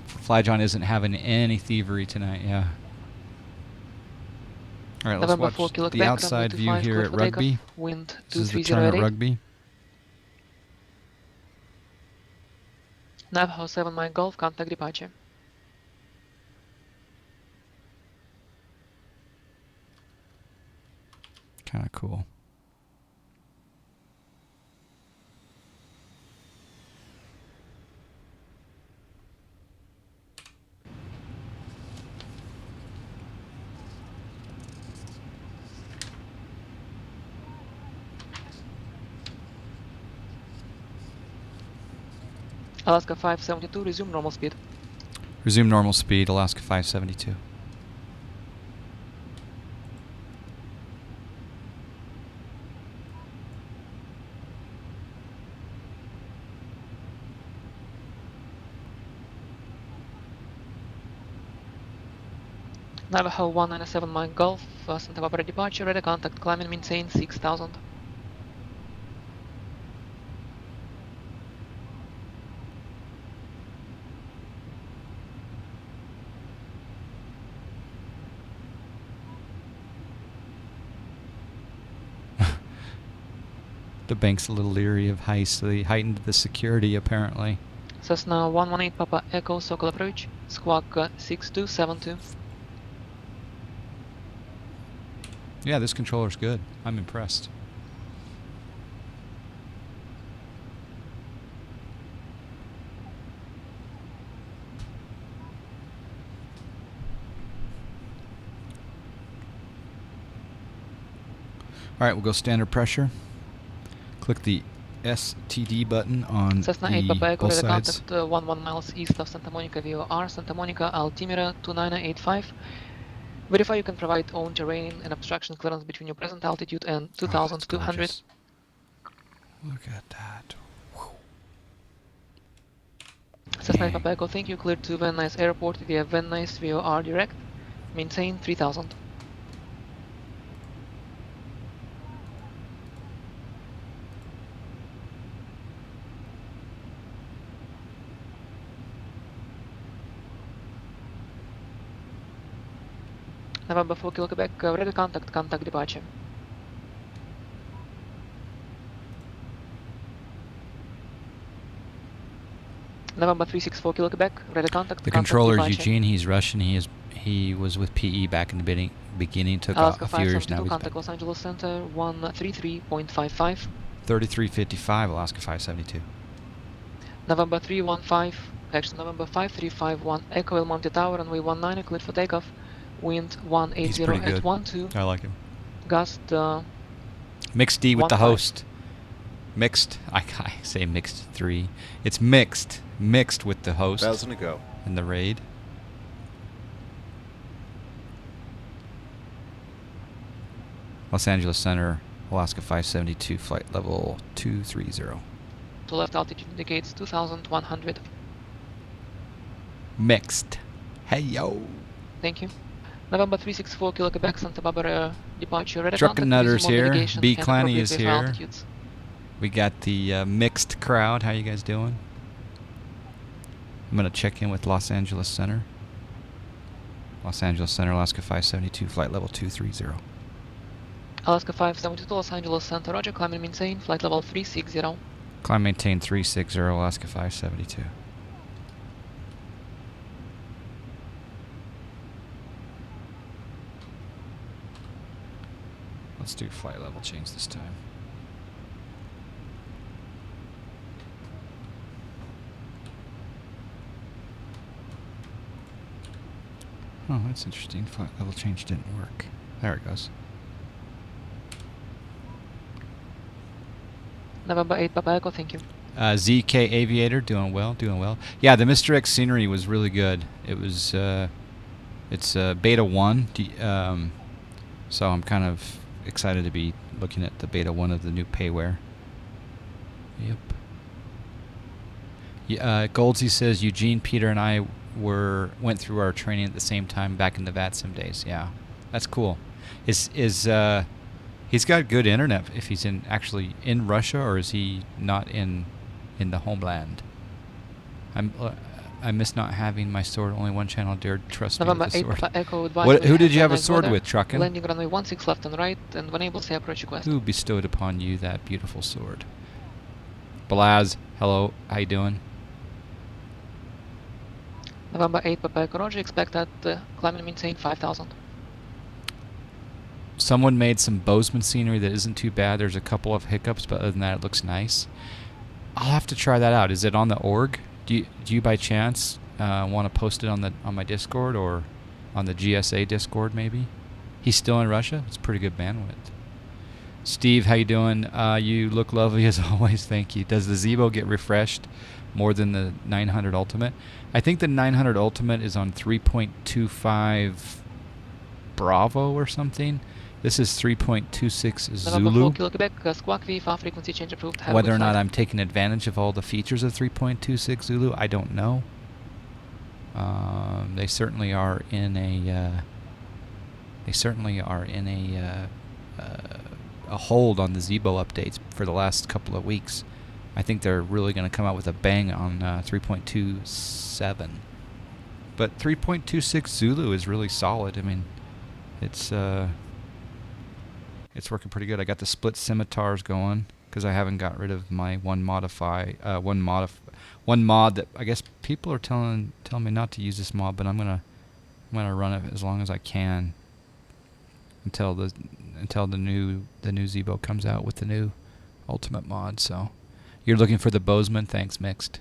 FlyJohn isn't having any thievery tonight. Yeah. All right, let's watch the outside view here at Rugby. Wind This is the turn at Rugby. Navajo 7 mile Golf, contact departure. Kind of cool. Alaska 572, resume normal speed. Resume normal speed, Alaska 572. Navajo 197 mile Golf, Santa Barbara departure, ready contact, climb and maintain 6,000. The bank's a little leery of heights, so they heightened the security apparently. Cessna 118 Papa Echo, Sokol approach, squawk 6272. Yeah, this controller's good. I'm impressed. All right, we'll go standard pressure. Click the STD button on Cessna 8 Papa Echo, both ready sides. contact 11 miles east of Santa Monica VOR, Santa Monica altimeter 2985. Verify you can provide own terrain and obstruction clearance between your present altitude and 2,200. Look at that. Cessna 8 Papa Echo, thank you. Cleared to Van Nuys Airport via Van Nuys VOR direct. Maintain 3,000. November 4 Kilo Quebec, ready contact, contact departure. November 364 Kilo Quebec, ready contact. The controller is Eugene. He's Russian. He was with PE back in the beginning. Took Alaska a few years now. 572, contact Los Angeles Center 133.55. 3355, Alaska 572. November 315, actually November 5351, Echo El Monte Tower, runway 19, cleared for takeoff. Wind 180 He's pretty at good. 12. I like him. Gust Mixed D with the 15. host. Mixed. I say mixed 3. It's mixed with the host 1,000 to go. and the raid. Los Angeles Center, Alaska 572, flight level 230. To left altitude indicates 2,100. Mixed. Hey yo. Thank you. November 364 Kilo Quebec Santa Barbara departure. Red Truck and Nutters here. B. Clanny is here. Altitudes. We got the mixed crowd. How you guys doing? I'm going to check in with Los Angeles Center. Los Angeles Center, Alaska 572, flight level 230. Alaska 572 to Los Angeles Center. Roger, climb and maintain. Flight level 360. Climb maintain 360, Alaska 572. Let's do flight level change this time. Oh, that's interesting. Flight level change didn't work. There it goes. November 8 Papa Echo, thank you. ZK Aviator, doing well, doing well. Yeah, the Mr. X scenery was really good. It was, it's beta 1, so I'm kind of excited to be looking at the beta 1 of the new payware. Yep. Yeah, Goldsy says Eugene, Peter, and I went through our training at the same time back in the VATSIM days. Yeah, that's cool. He's got good internet if he's actually in Russia, or is he not in the homeland? I miss not having my sword. Only one channel dared trust me with November the 8 sword. Papa Echo, Who did you have a sword with, Truckin'? Landing runway 16 left and right, and when able, say approach request. Who bestowed upon you that beautiful sword? Balaz, hello, how you doing? November 8 Papa Echo, Roger, expect that climb and maintain 5,000. Someone made some Bozeman scenery that isn't too bad. There's a couple of hiccups, but other than that, it looks nice. I'll have to try that out. Is it on the org? Do you by chance want to post it on my Discord or on the GSA Discord maybe? He's still in Russia. It's pretty good bandwidth. Steve, how you doing? You look lovely as always. Thank you. Does the Zibo get refreshed more than the 900 Ultimate? I think the 900 Ultimate is on 3.25 Bravo or something. This is 3.26 Zulu. Quebec, Squawk V, frequency change approved. Whether or not I'm taking advantage of all the features of 3.26 Zulu, I don't know. They certainly are in a. A hold on the Zibo updates for the last couple of weeks. I think they're really going to come out with a bang on 3.27. But 3.26 Zulu is really solid. I mean, it's working pretty good. I got the split scimitars going because I haven't got rid of my one mod that I guess people are telling me not to use this mod, but I'm gonna run it as long as I can until the new Zibo comes out with the new Ultimate mod. So you're looking for the Bozeman? Thanks, Mixed.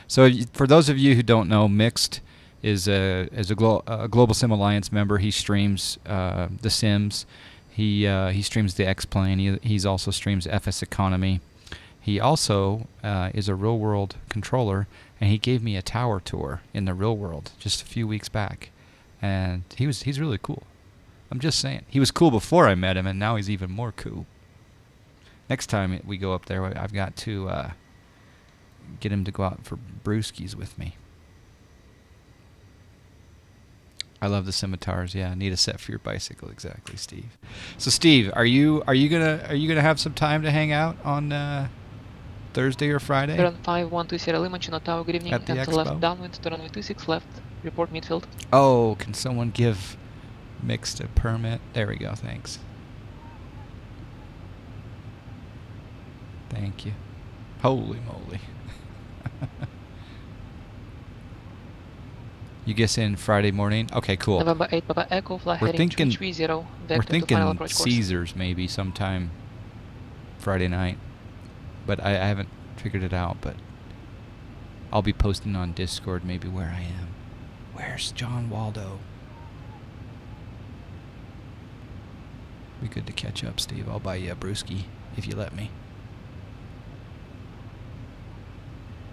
So for those of you who don't know, Mixed is a Global Sim Alliance member. He streams the Sims. He streams the X-Plane. He's also streams FS Economy. He also is a real world controller, and he gave me a tower tour in the real world just a few weeks back, and he's really cool. I'm just saying, he was cool before I met him, and now he's even more cool. Next time we go up there, I've got to get him to go out for brewskis with me. I love the scimitars. Yeah, need a set for your bicycle. Exactly, Steve. So, Steve, are you gonna have some time to hang out on Thursday or Friday? Turn 512 Sierra Lima, Chino Tower, good evening. At the Enter expo? left downwind to runway 26 left. Report midfield. Oh, can someone give Mixed a permit? There we go. Thanks. Thank you. Holy moly. You guess in Friday morning? Okay, cool. November 8 Papa Echo, fly heading 330, we're vector to final approach course. Caesars maybe sometime Friday night, but I haven't figured it out. But I'll be posting on Discord maybe where I am. Where's John Waldo? Be good to catch up, Steve. I'll buy you a brewski if you let me.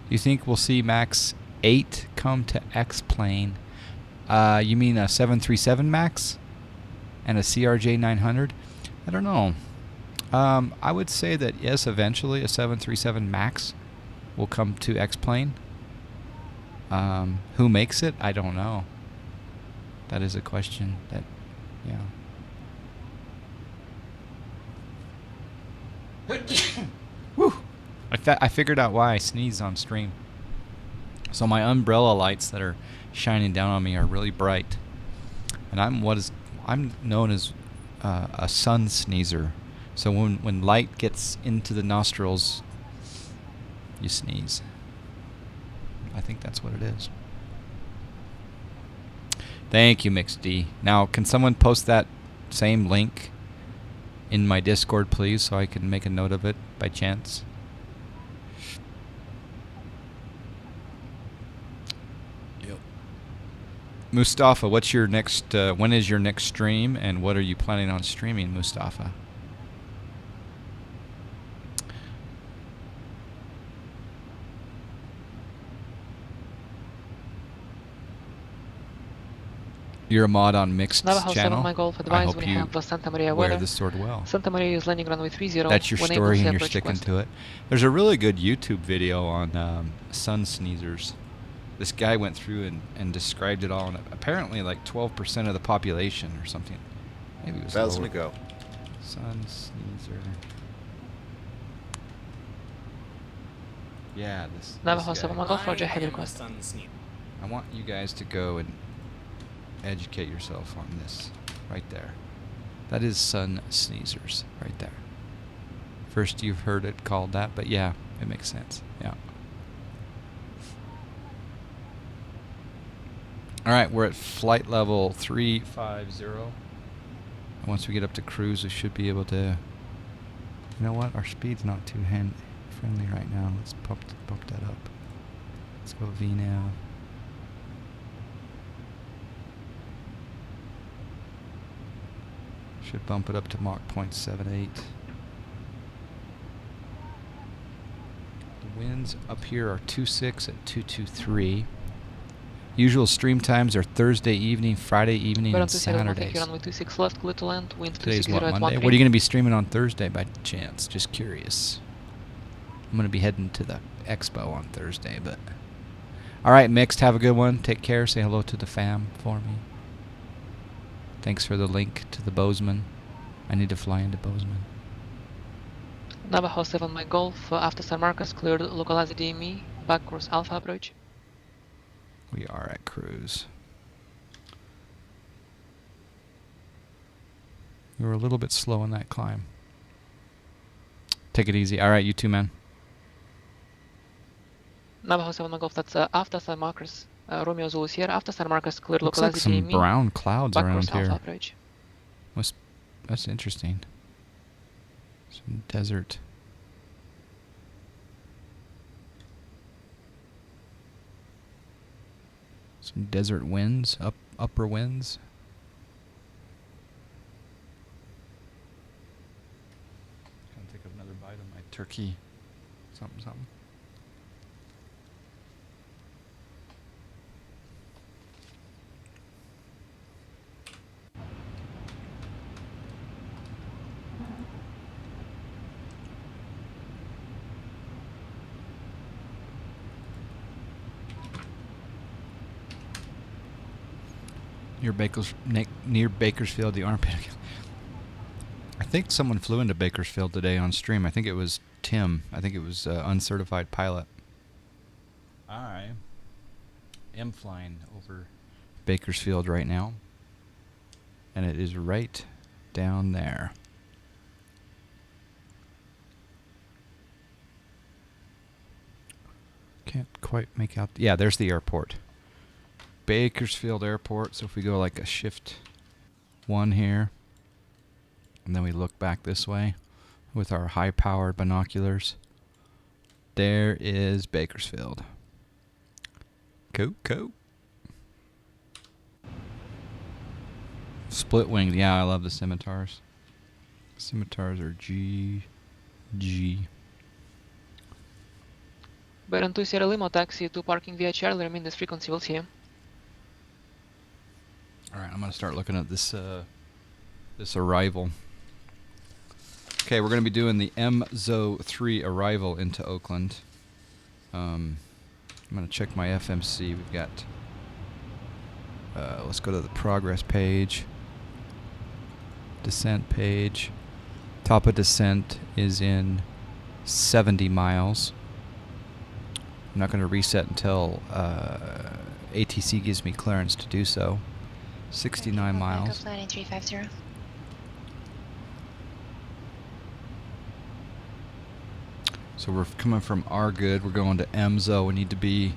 Do you think we'll see Max 8 come to X-Plane? You mean a 737 Max? And a CRJ 900? I don't know. I would say that, yes, eventually a 737 Max will come to X-Plane. Who makes it? I don't know. That is a question that, yeah. Woo! I figured out why I sneeze on stream. So my umbrella lights that are shining down on me are really bright, and I'm known as a sun sneezer. So when light gets into the nostrils, you sneeze. I think that's what it is. Thank you, Mixed D. Now, can someone post that same link in my Discord, please, so I can make a note of it by chance? Yep. Mustafa, what's your next? When is your next stream, and what are you planning on streaming, Mustafa? You're a mod on Mixed Navajo 7 channel. my Golf I advise hope when you have the Santa Maria wear weather. the sword well. Santa Maria is landing runway 30. That's your when story, able and to you're approach sticking west. to it. There's a really good YouTube video on sun sneezers. This guy went through and described it all, and apparently like 12% of the population or something. Maybe it was 1,000 lower. to go. Sun sneezer. Yeah, this Navajo guy. 7 my Golf, Roger, heavy request. I want you guys to go and educate yourself on this right there. That is sun sneezers right there. First you've heard it called that, but yeah, it makes sense. Yeah. All right, we're at flight level 350. And once we get up to cruise, we should be able to. You know what? Our speed's not too friendly right now. Let's bump that up. Let's go VNAV. Should bump it up to Mach 0.78. The winds up here are 2.6 at 223. Usual stream times are Thursday evening, Friday evening, and Saturdays. Runway 26 left, clear to land, winds Today's 260 what, at Monday? 13. What are you going to be streaming on Thursday by chance? Just curious. I'm going to be heading to the expo on Thursday, but... Alright, Mixed, have a good one. Take care. Say hello to the fam for me. Thanks for the link to the Bozeman. I need to fly into Bozeman. Navajo 7 my Golf, after San Marcos, cleared localize DME, back course Alpha approach. We are at cruise. We were a little bit slow in that climb. Take it easy. Alright, you too, man. Navajo 7 my Golf, that's after San Marcos. Romeo Zulu Sierra, after San Marcos, cleared Looks like localize some DME, brown clouds back around course Alpha here. approach. That's interesting. Some desert. Some desert winds, upper winds. Gonna take another bite of my turkey. Something. Near Bakersfield, the armpit. I think someone flew into Bakersfield today on stream. I think it was Tim. I think it was uncertified pilot. I am flying over Bakersfield right now, and it is right down there. Can't quite make out. Yeah, there's the airport. Bakersfield Airport. So if we go like a shift 1 here, and then we look back this way with our high-powered binoculars, there is Bakersfield. Cool. Split winged. Yeah, I love the scimitars. Scimitars are G. Baron 2 Sierra Lima, taxi to parking via Charlie, remain this frequency, we'll see you. Alright, I'm going to start looking at this this arrival. Okay, we're going to be doing the MZO3 arrival into Oakland. I'm going to check my FMC. We've got... let's go to the progress page. Descent page. Top of descent is in 70 miles. I'm not going to reset until ATC gives me clearance to do so. 69 miles. Landing 350. So we're coming from R good. We're going to MZO. We need to be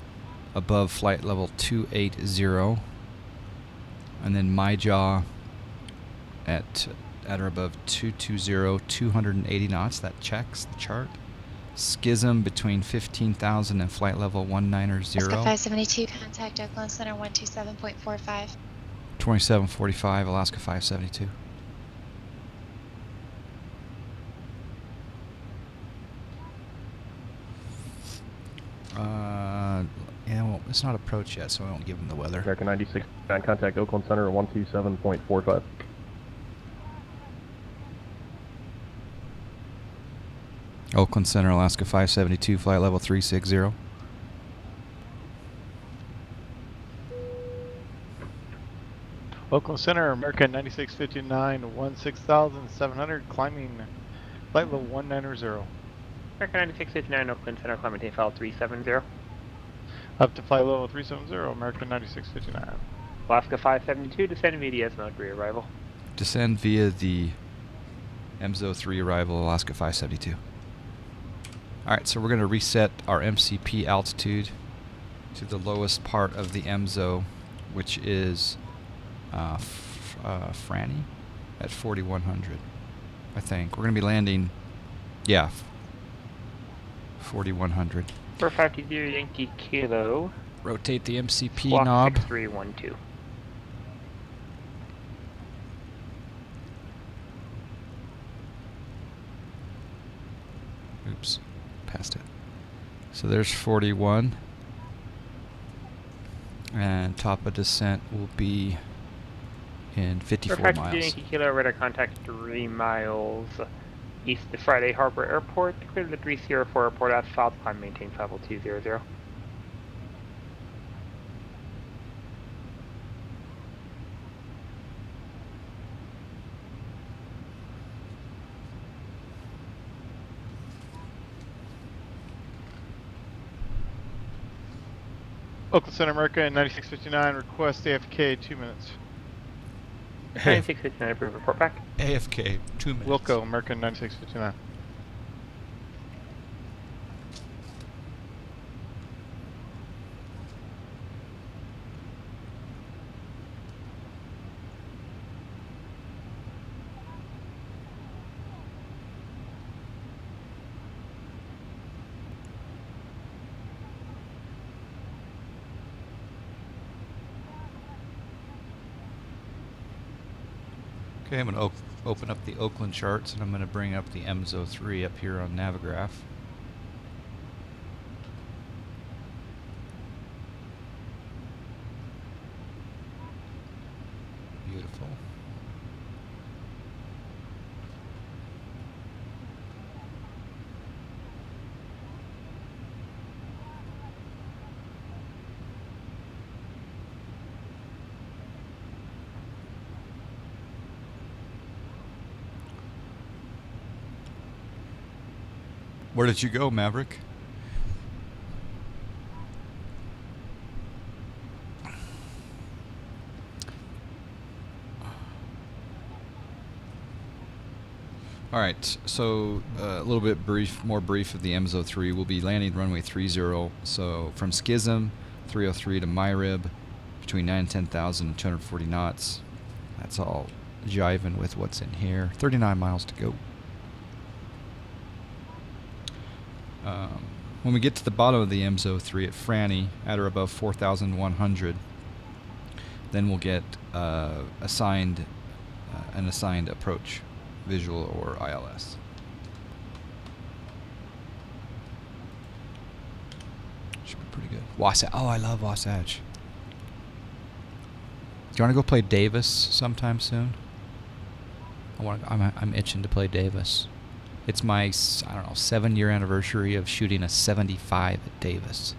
above flight level 280. And then my jaw at or above 220, 280 knots. That checks the chart. Schism between 15,000 and flight level 190. Alaska 572, contact Oakland Center 127.45. 2745, Alaska 572. Yeah, well, it's not approach yet, so I won't give him the weather. American 96, contact Oakland Center 127.45. Oakland Center, Alaska 572, flight level 360. Oakland Center, American 9659, 16,700, climbing flight level 190. American 9659, Oakland Center, climbing maintain file 370. Up to flight level 370, American 9659. Alaska 572, descend via DS03 arrival. Descend via the MZO3 arrival, Alaska 572. Alright, so we're going to reset our MCP altitude to the lowest part of the MZO, which is Franny at 4,100, I think. We're going to be landing, yeah, 4,100. 450 Yankee Kilo. Rotate the MCP Squawk knob. 6312. Oops, passed it. So there's 41. And top of descent will be in 54 450 miles. Yankee Kilo, radar contact 3 miles east of Friday Harbor Airport. Clear to the 304 airport asphalt. Climb maintain 50200. Oakland Center, American 9659, request AFK 2 minutes. 9659, approve, report back. AFK, 2 minutes. Wilco, American 9659. Okay, I'm going to open up the Oakland charts, and I'm going to bring up the MZO3 up here on Navigraph. Beautiful. Where did you go, Maverick? All right, so a little bit more brief of the MZO3. We'll be landing runway 30. So from Schism, 303 to Myrib, between 9 and 10,000 and 240 knots. That's all jiving with what's in here. 39 miles to go. When we get to the bottom of the MZO3 at Franny, at or above 4,100, then we'll get an assigned approach, visual or ILS. pretty good. Wasatch. Oh, I love Wasatch. Do you want to go play Davis sometime soon? I'm itching to play Davis. It's my, I don't know, 7-year anniversary of shooting a 75 at Davis.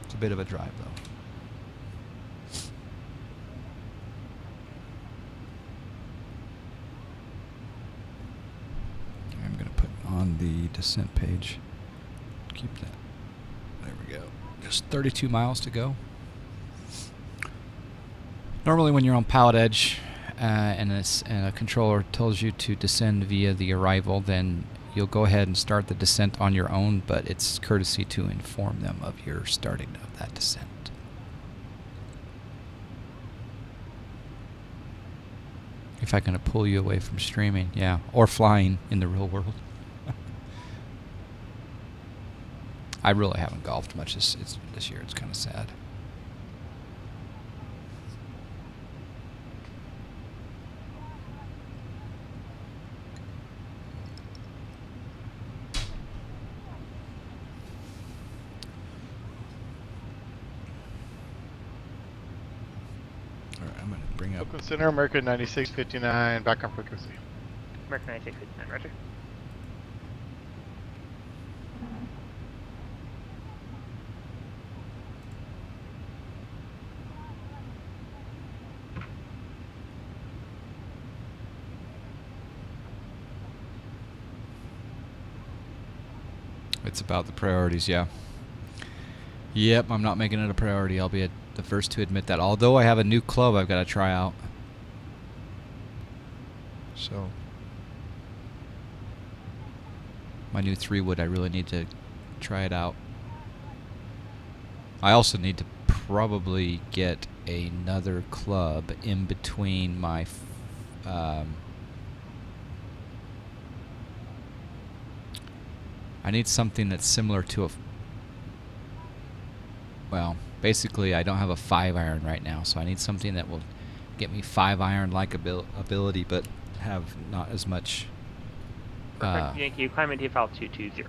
It's a bit of a drive, though. I'm going to put on the descent page. Keep that. There we go. Just 32 miles to go. Normally when you're on Pilotedge and a controller tells you to descend via the arrival, then you'll go ahead and start the descent on your own, but it's courtesy to inform them of your starting of that descent. If I can pull you away from streaming, yeah, or flying in the real world. I really haven't golfed much this year. It's kind of sad. Oakland Center, American 9659, back on frequency. American 9659, roger. It's about the priorities, yeah. Yep, I'm not making it a priority. I'll be the first to admit that. Although I have a new club I've got to try out. So, my new 3-wood, I really need to try it out. I also need to probably get another club in between my I need something that's similar to well, basically I don't have a 5-iron right now, so I need something that will get me 5-iron-like ability, but have not as much. Perfect. Yankee, climb into file 220.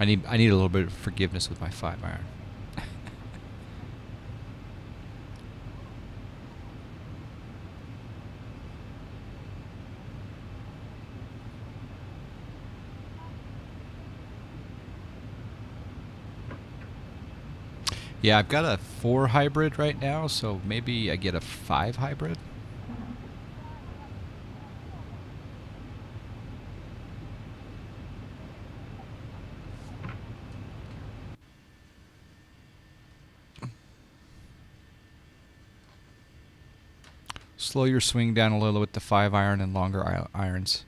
I need a little bit of forgiveness with my 5-iron. Yeah, I've got a 4 hybrid right now, so maybe I get a 5 hybrid. Slow your swing down a little with the 5-iron and longer irons.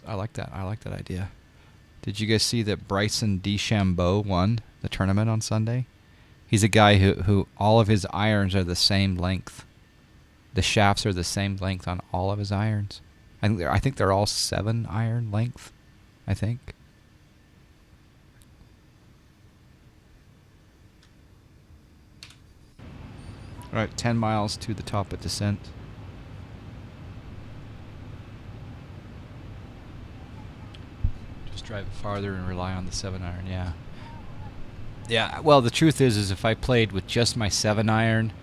I like that. I like that idea. Did you guys see that Bryson DeChambeau won the tournament on Sunday? He's a guy who all of his irons are the same length. The shafts are the same length on all of his irons. I think they're all 7-iron length, I think. All right, 10 miles to the top of descent. Just drive it farther and rely on the 7-iron, yeah. Yeah, well, the truth is if I played with just my 7-iron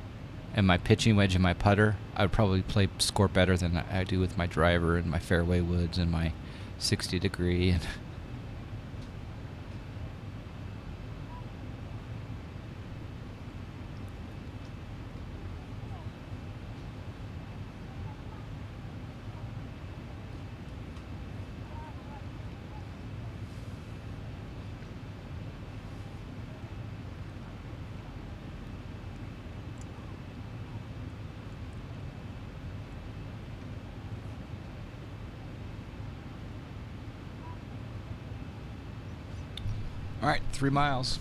and my pitching wedge and my putter, I would probably score better than I do with my driver and my fairway woods and my 60-degree. And all right, 3 miles.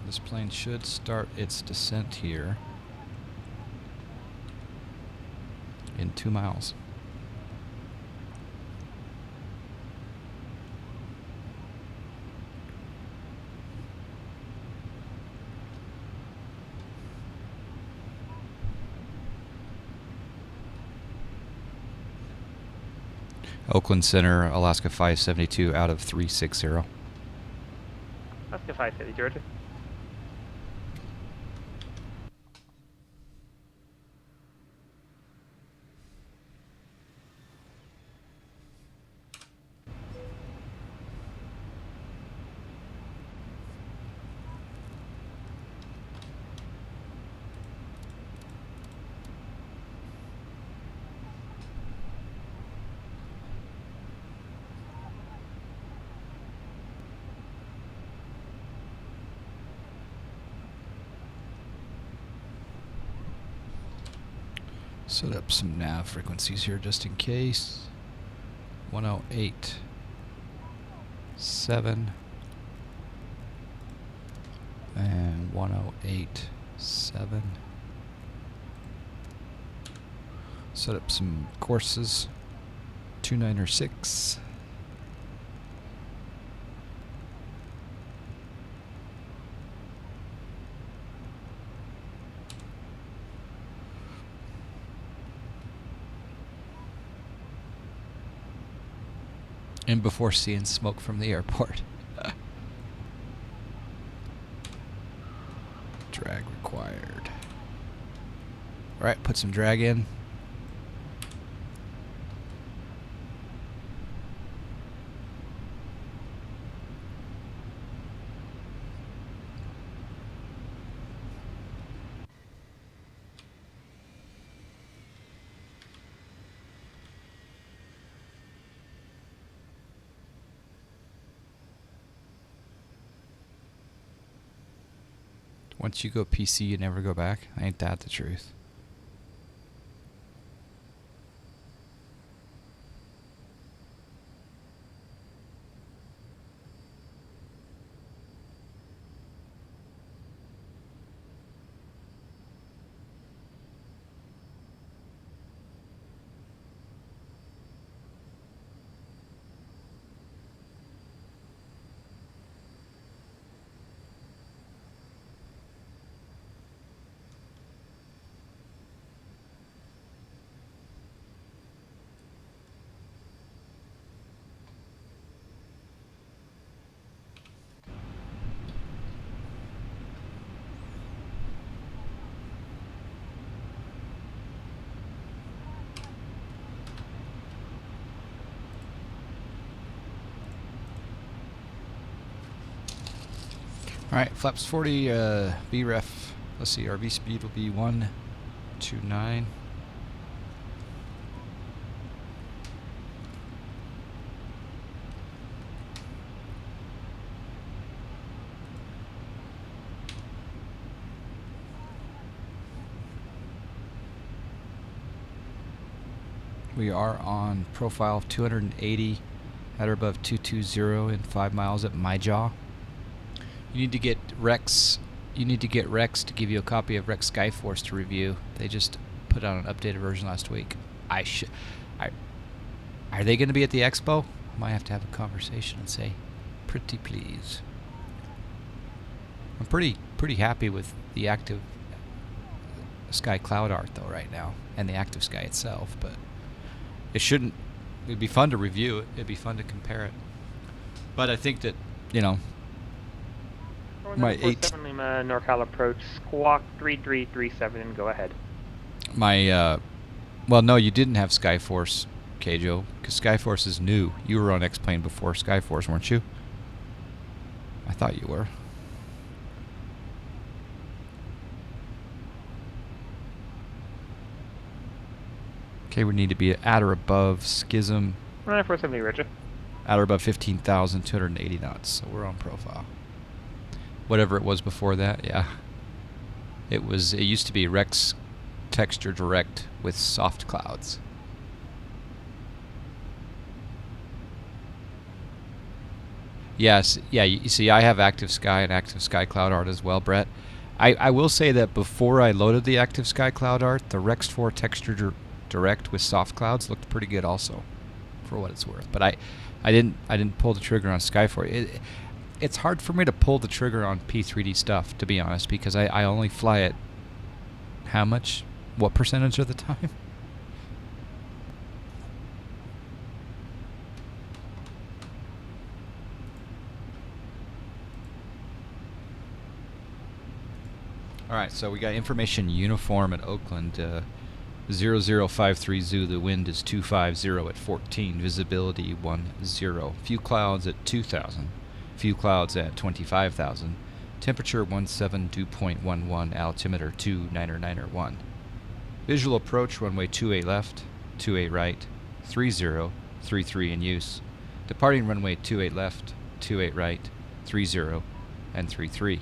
This plane should start its descent here in 2 miles. Oakland Center, Alaska 572 out of 360. Alaska 570, Georgia. Set up some nav frequencies here just in case. 108.7 and 108.7. Set up some courses. 296. And before seeing smoke from the airport. Drag required. Alright, put some drag in. Once you go PC, you never go back. Ain't that the truth? Alright, flaps 40, VREF. Let's see, RV speed will be 129. We are on profile 280 at or above 220 in 5 miles at my jaw. You need to get Rex. You need to get Rex to give you a copy of Rex Skyforce to review. They just put out an updated version last week. Are they going to be at the expo? I might have to have a conversation and say, pretty please. I'm pretty happy with the active sky cloud art though right now, and the active sky itself. But it shouldn't. It'd be fun to review it. It'd be fun to compare it. But I think that my 47 Lima NorCal approach, squawk 3337 and go ahead. Well, no, you didn't have Skyforce, Keijo, because Skyforce is new. You were on X-Plane before Skyforce, weren't you? I thought you were. Okay, we need to be at or above Schism. 470, Roger. At or above 15,280 knots, so we're on profile. Whatever it was before that, yeah. It used to be Rex Texture Direct with soft clouds. Yes, yeah, you see I have Active Sky and Active Sky Cloud Art as well, Brett. I will say that before I loaded the Active Sky Cloud Art, the Rex 4 Texture Direct with soft clouds looked pretty good also, for what it's worth. But I didn't pull the trigger on Skyforce. It's hard for me to pull the trigger on P3D stuff, to be honest, because I only fly it what percentage of the time? Alright, so we got information uniform at Oakland. 0053 Zoo, the wind is 250 at 14, visibility 10. Few clouds at 2,000, few clouds at 25,000. Temperature 172.11, altimeter 29901. Visual approach runway 28 left, 28 right, 30, 33 in use. Departing runway 28 left, 28 right, 30, and 33.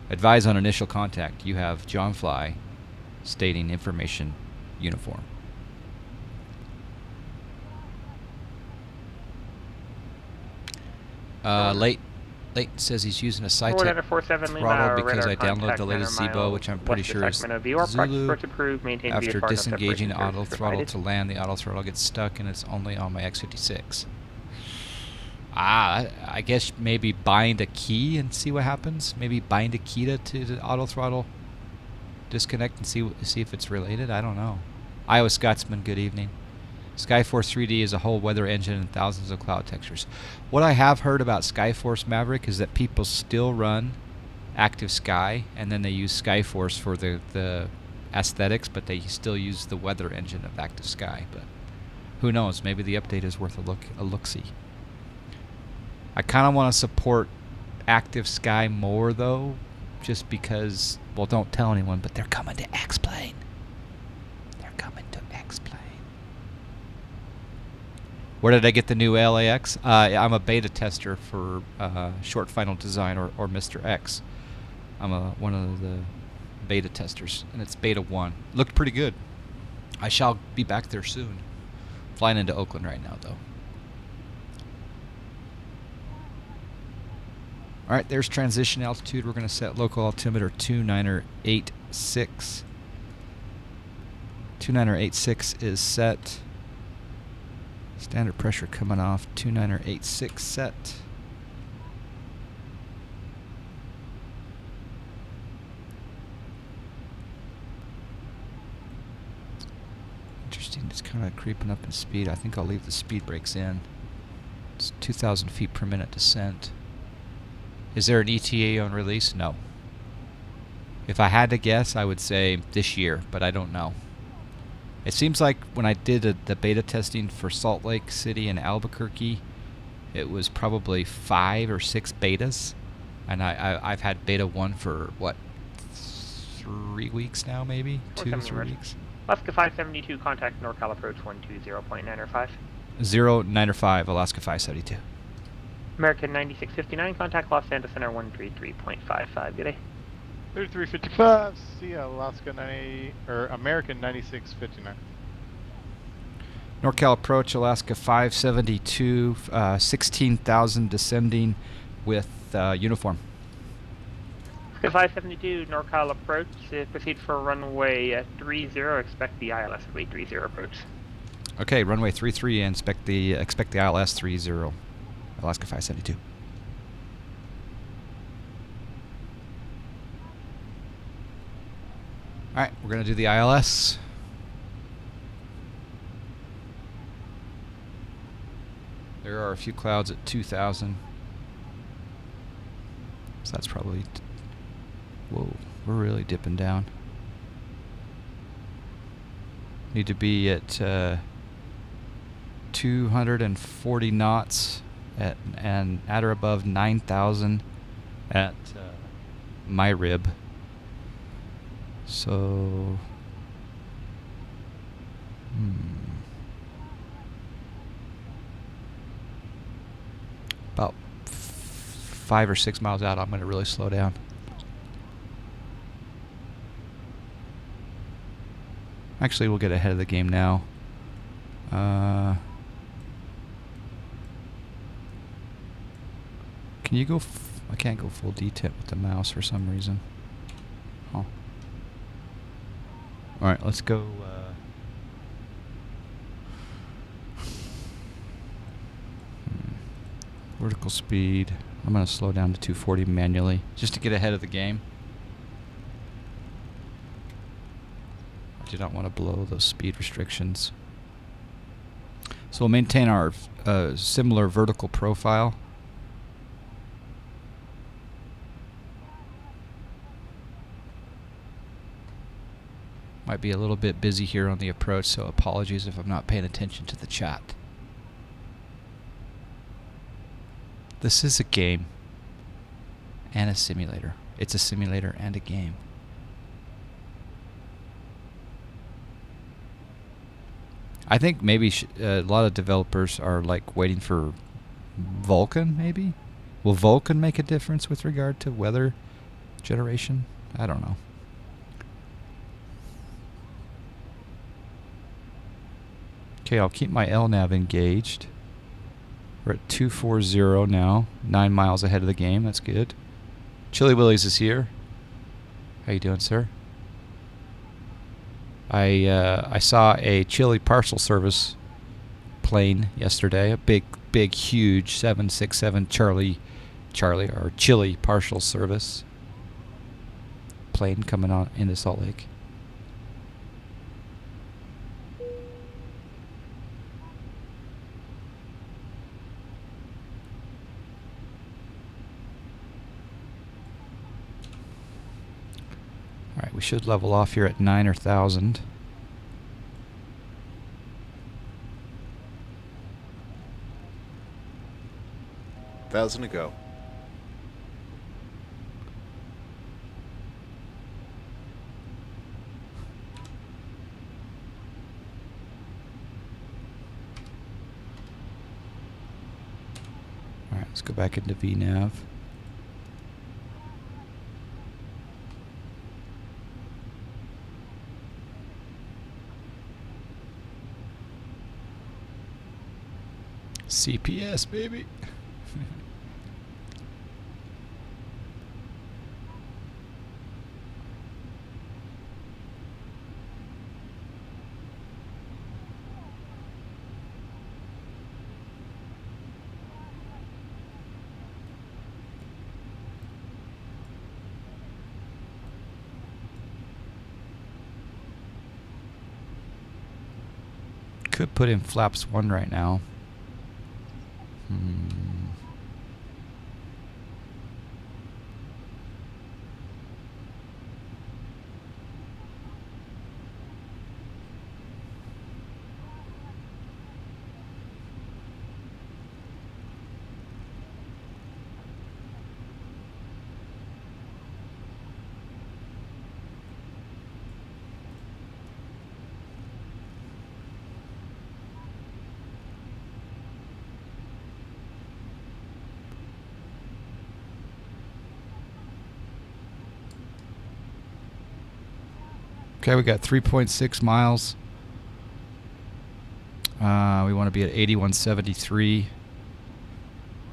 Advise on initial contact. You have John Fly stating information uniform. Late says he's using a SciTech throttle because I downloaded the latest Zibo, which I'm pretty sure is Zulu. After disengaging the auto throttle to land, the auto throttle gets stuck and it's only on my X56. I guess maybe bind a key and see what happens. Maybe bind a key to the auto throttle, disconnect and see if it's related. I don't know. Iowa Scotsman, good evening. Skyforce 3D is a whole weather engine and thousands of cloud textures. What I have heard about Skyforce Maverick is that people still run Active Sky, and then they use Skyforce for the aesthetics, but they still use the weather engine of Active Sky. But who knows? Maybe the update is worth a look-see. I kind of want to support Active Sky more, though, just because, well, don't tell anyone, but they're coming to X-Plane. They're coming to X-Plane. Where did I get the new LAX? I'm a beta tester for Short Final Design or Mr. X. I'm one of the beta testers, and it's beta 1. Looked pretty good. I shall be back there soon. Flying into Oakland right now, though. Alright, there's transition altitude. We're going to set local altimeter 2986. 2986 is set. Standard pressure coming off. 2986 set. Interesting, it's kind of creeping up in speed. I think I'll leave the speed brakes in. It's 2,000 feet per minute descent. Is there an ETA on release? No. If I had to guess, I would say this year, but I don't know. It seems like when I did the beta testing for Salt Lake City and Albuquerque, it was probably 5 or 6 betas, and I've had beta 1 for, what, 3 weeks now, maybe? 2 to 3 weeks? Alaska 572, contact NorCal approach 120.905. 905, Alaska 572. American 9659, contact Los Santos Center 133.55. Good day. 3355, see ya, Alaska 90 or American 9659. NorCal approach, Alaska 572, 16,000 descending with uniform. Alaska 572, NorCal approach, proceed for runway 30, expect the ILS runway 30 approach. Okay, runway 33 and expect the ILS 30, Alaska 572. Alright, we're going to do the ILS. There are a few clouds at 2,000. So that's probably... whoa, we're really dipping down. Need to be at 240 knots and at or above 9,000 at my rib. So, about 5 or 6 miles out, I'm going to really slow down. Actually, we'll get ahead of the game now. Can you go? I can't go full detent with the mouse for some reason. Huh. Alright, let's go. Vertical speed. I'm going to slow down to 240 manually just to get ahead of the game. I do not want to blow those speed restrictions. So we'll maintain our similar vertical profile. Might be a little bit busy here on the approach, so apologies if I'm not paying attention to the chat. This is a game and a simulator. It's a simulator and a game. I think maybe a lot of developers are like waiting for Vulkan, maybe? Will Vulkan make a difference with regard to weather generation? I don't know. Okay, I'll keep my LNAV engaged. We're at 240 now, 9 miles ahead of the game. That's good. Chili Willies is here. How you doing, sir? I saw a Chili parcel service plane yesterday. A big, huge 767 Charlie or Chili parcel service plane coming on into Salt Lake. Alright, we should level off here at 9 or 1,000. $1,000 to go. Alright, let's go back into VNAV. CPS, baby. Could put in flaps 1 right now. Okay, we got 3.6 miles. We want to be at 8173. And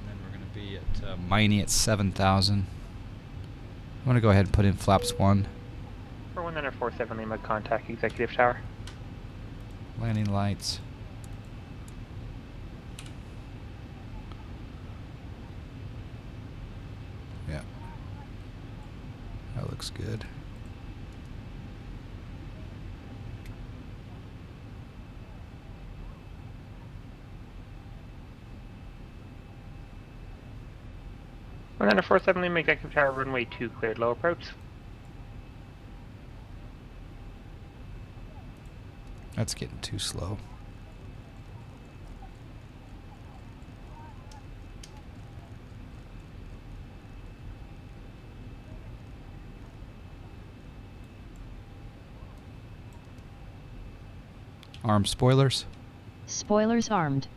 then we're going to be at Miney at 7,000. I'm going to go ahead and put in flaps 1. For 147 Lima, contact executive tower. Landing lights. Yeah. That looks good. We're on a 47 Lima, executive tower, runway 2 cleared, low approach. That's getting too slow. Armed spoilers. Spoilers armed.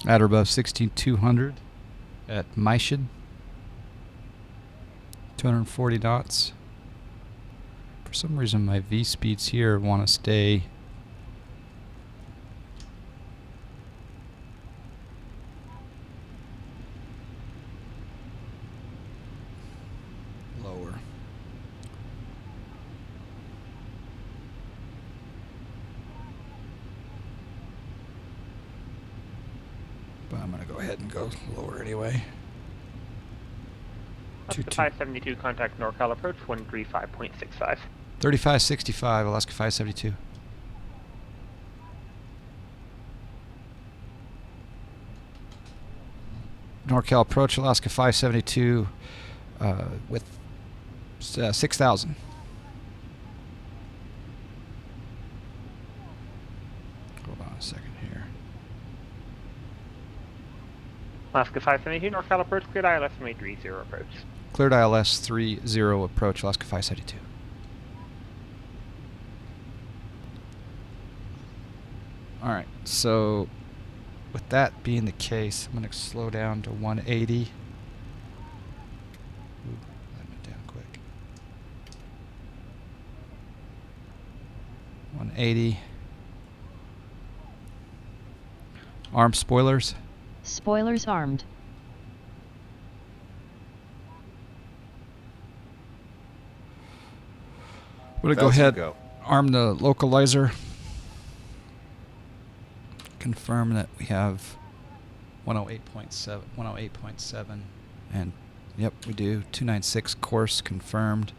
At or above 16,200 at Maischen. 240 knots. For some reason my V speeds here want to stay lower. But I'm going to go ahead and go lower anyway. Alaska 572, contact NorCal approach 135.65. 3565, Alaska 572. NorCal approach, Alaska 572 with 6,000. Hold on a second here. Alaska 572, NorCal approach, cleared ILS 30 approach. Cleared ILS 30 approach, Alaska 572. Alright, so with that being the case, I'm going to slow down to 180. Ooh, that went down quick. 180. Arm spoilers. Spoilers armed. I'm going to go ahead, arm the localizer. Confirm that we have 108.7, and yep, we do. 296 course confirmed.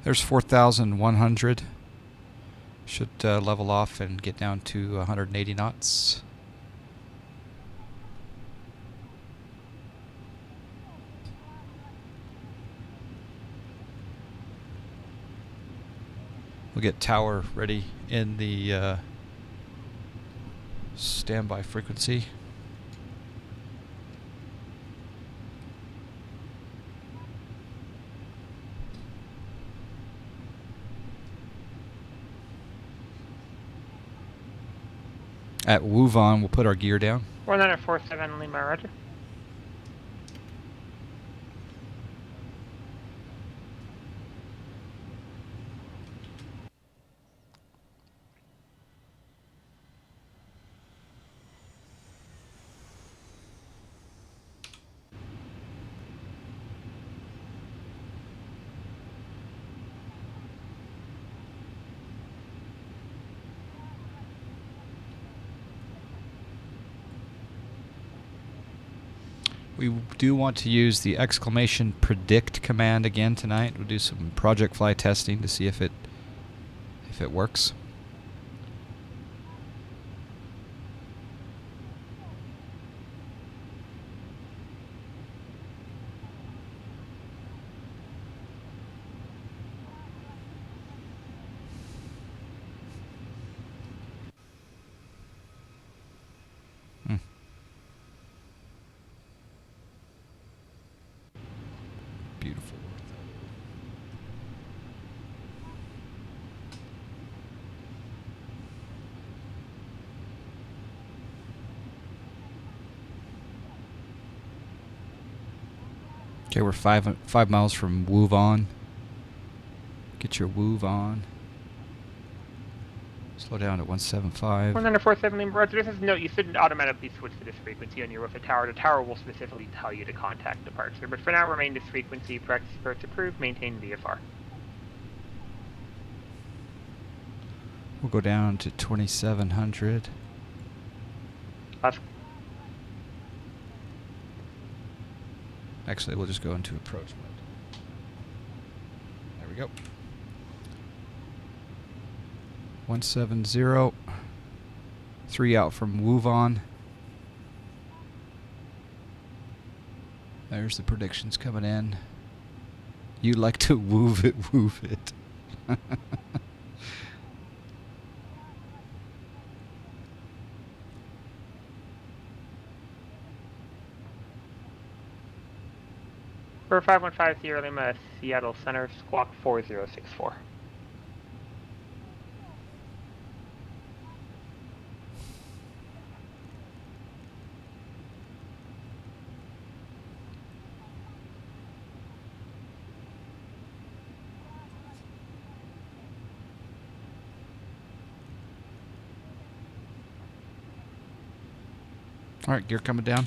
There's 4,100. Should level off and get down to 180 knots. We'll get tower ready in the standby frequency. At Wuvan, we'll put our gear down. 1947 Lima, roger. We do want to use the exclamation predict command again tonight. We'll do some project fly testing to see if it works. Beautiful. Okay, we're five miles from Wuvan. Get your Wuvan. Slow down to 175. 1947 Lima, roger. This is a note, you shouldn't automatically switch to this frequency on your roof of tower. The tower will specifically tell you to contact departure, but for now remain this frequency. Practice approach approved. Maintain VFR. We'll go down to 2,700. Actually, we'll just go into approach mode. There we go. 170. 3 out from Wuvon. There's the predictions coming in. You like to woof it. For 515 Sierra Lima, Seattle Center, squawk 4064. All right, gear coming down.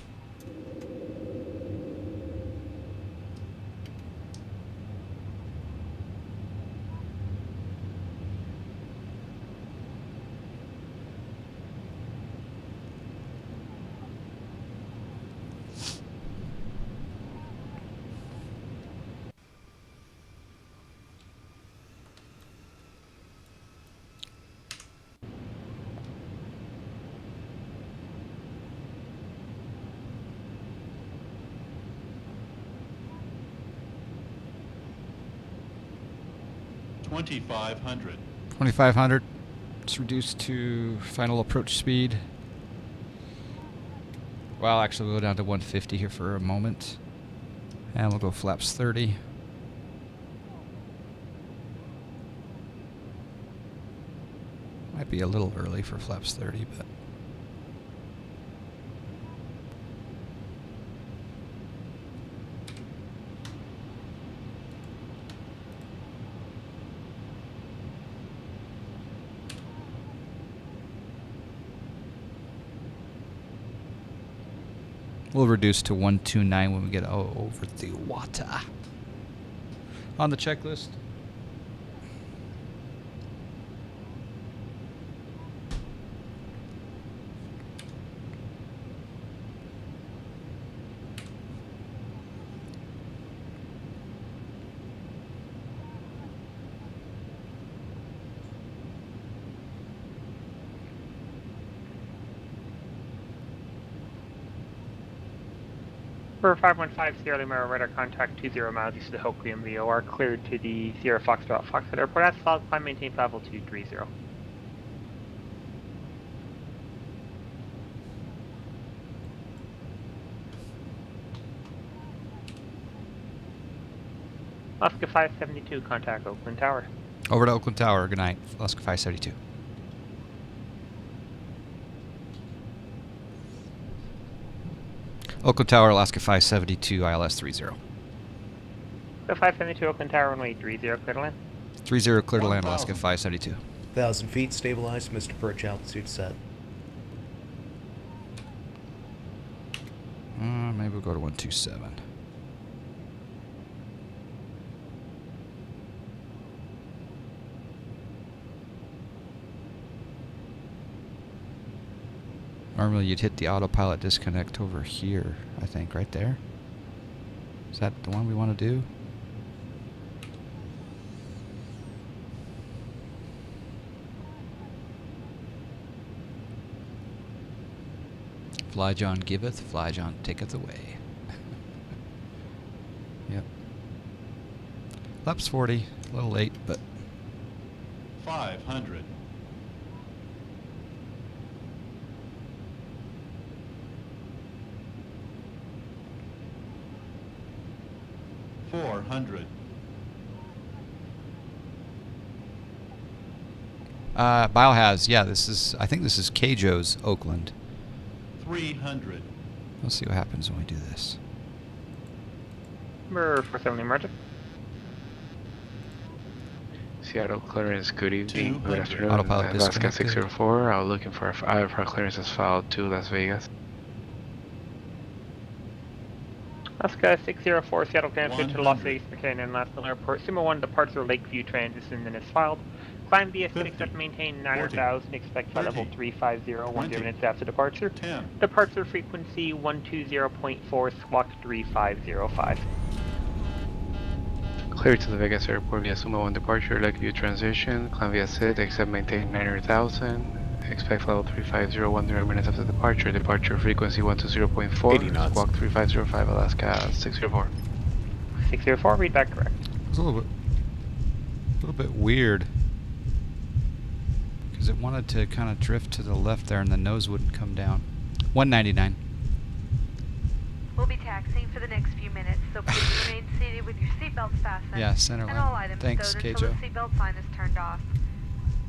$2,500. 2,500. It's reduced to final approach speed. Well, actually, we'll go down to 150 here for a moment. And we'll go flaps 30. Might be a little early for flaps 30, but... We'll reduce to 129 when we get over the water. On the checklist. For 515 Sierra Lima, radar contact 20 miles east of the Hoquiam VOR, cleared to the Sierra Foxtrot Foxtrot Airport. As followed, climb maintain level 230. Alaska 572, contact Oakland Tower. Over to Oakland Tower. Good night. Alaska 572. Oakland Tower, Alaska 572, ILS 30. So 572 Oakland Tower, runway 30, clear to land. 30, clear to land, Alaska 572. 1,000 feet, stabilized, Mr. Perch, altitude set. Maybe we'll go to 127. Normally you'd hit the autopilot disconnect over here, I think, right there. Is that the one we want to do? Fly John giveth, Fly John taketh away. Yep. Laps 40, a little late, but... 500. 400. Biohaz, yeah, I think this is Kjo's Oakland. 300. We'll see what happens when we do this. Number 470, Roger. Seattle clearance, good evening, good afternoon. Autopilot Alaska disconnected. 604, I was looking for IFR clearance as filed to Las Vegas. Alaska 604, Seattle transfer to Las Vegas McKinnon International Airport. Sumo 1 departure Lakeview transition, then is filed. Climb via 6, expect to maintain 9,000, expect flight level 350, 10 minutes after departure. 10. Departure frequency 120.4, squawk 3505. Clear to the Vegas airport via Sumo 1 departure, Lakeview transition, climb via SID, except maintain 9,000, Expect level 3501 direct minutes after departure. Departure frequency 120.4. 80 knots. Squawk 3505 Alaska 604. 604, read back correct. It's a little bit weird. Because it wanted to kind of drift to the left there and the nose wouldn't come down. 199. We'll be taxiing for the next few minutes, so please remain seated with your seatbelts fastened. Yeah, center and line. all items Thanks, stowed until Keijo. the seatbelt sign is turned off.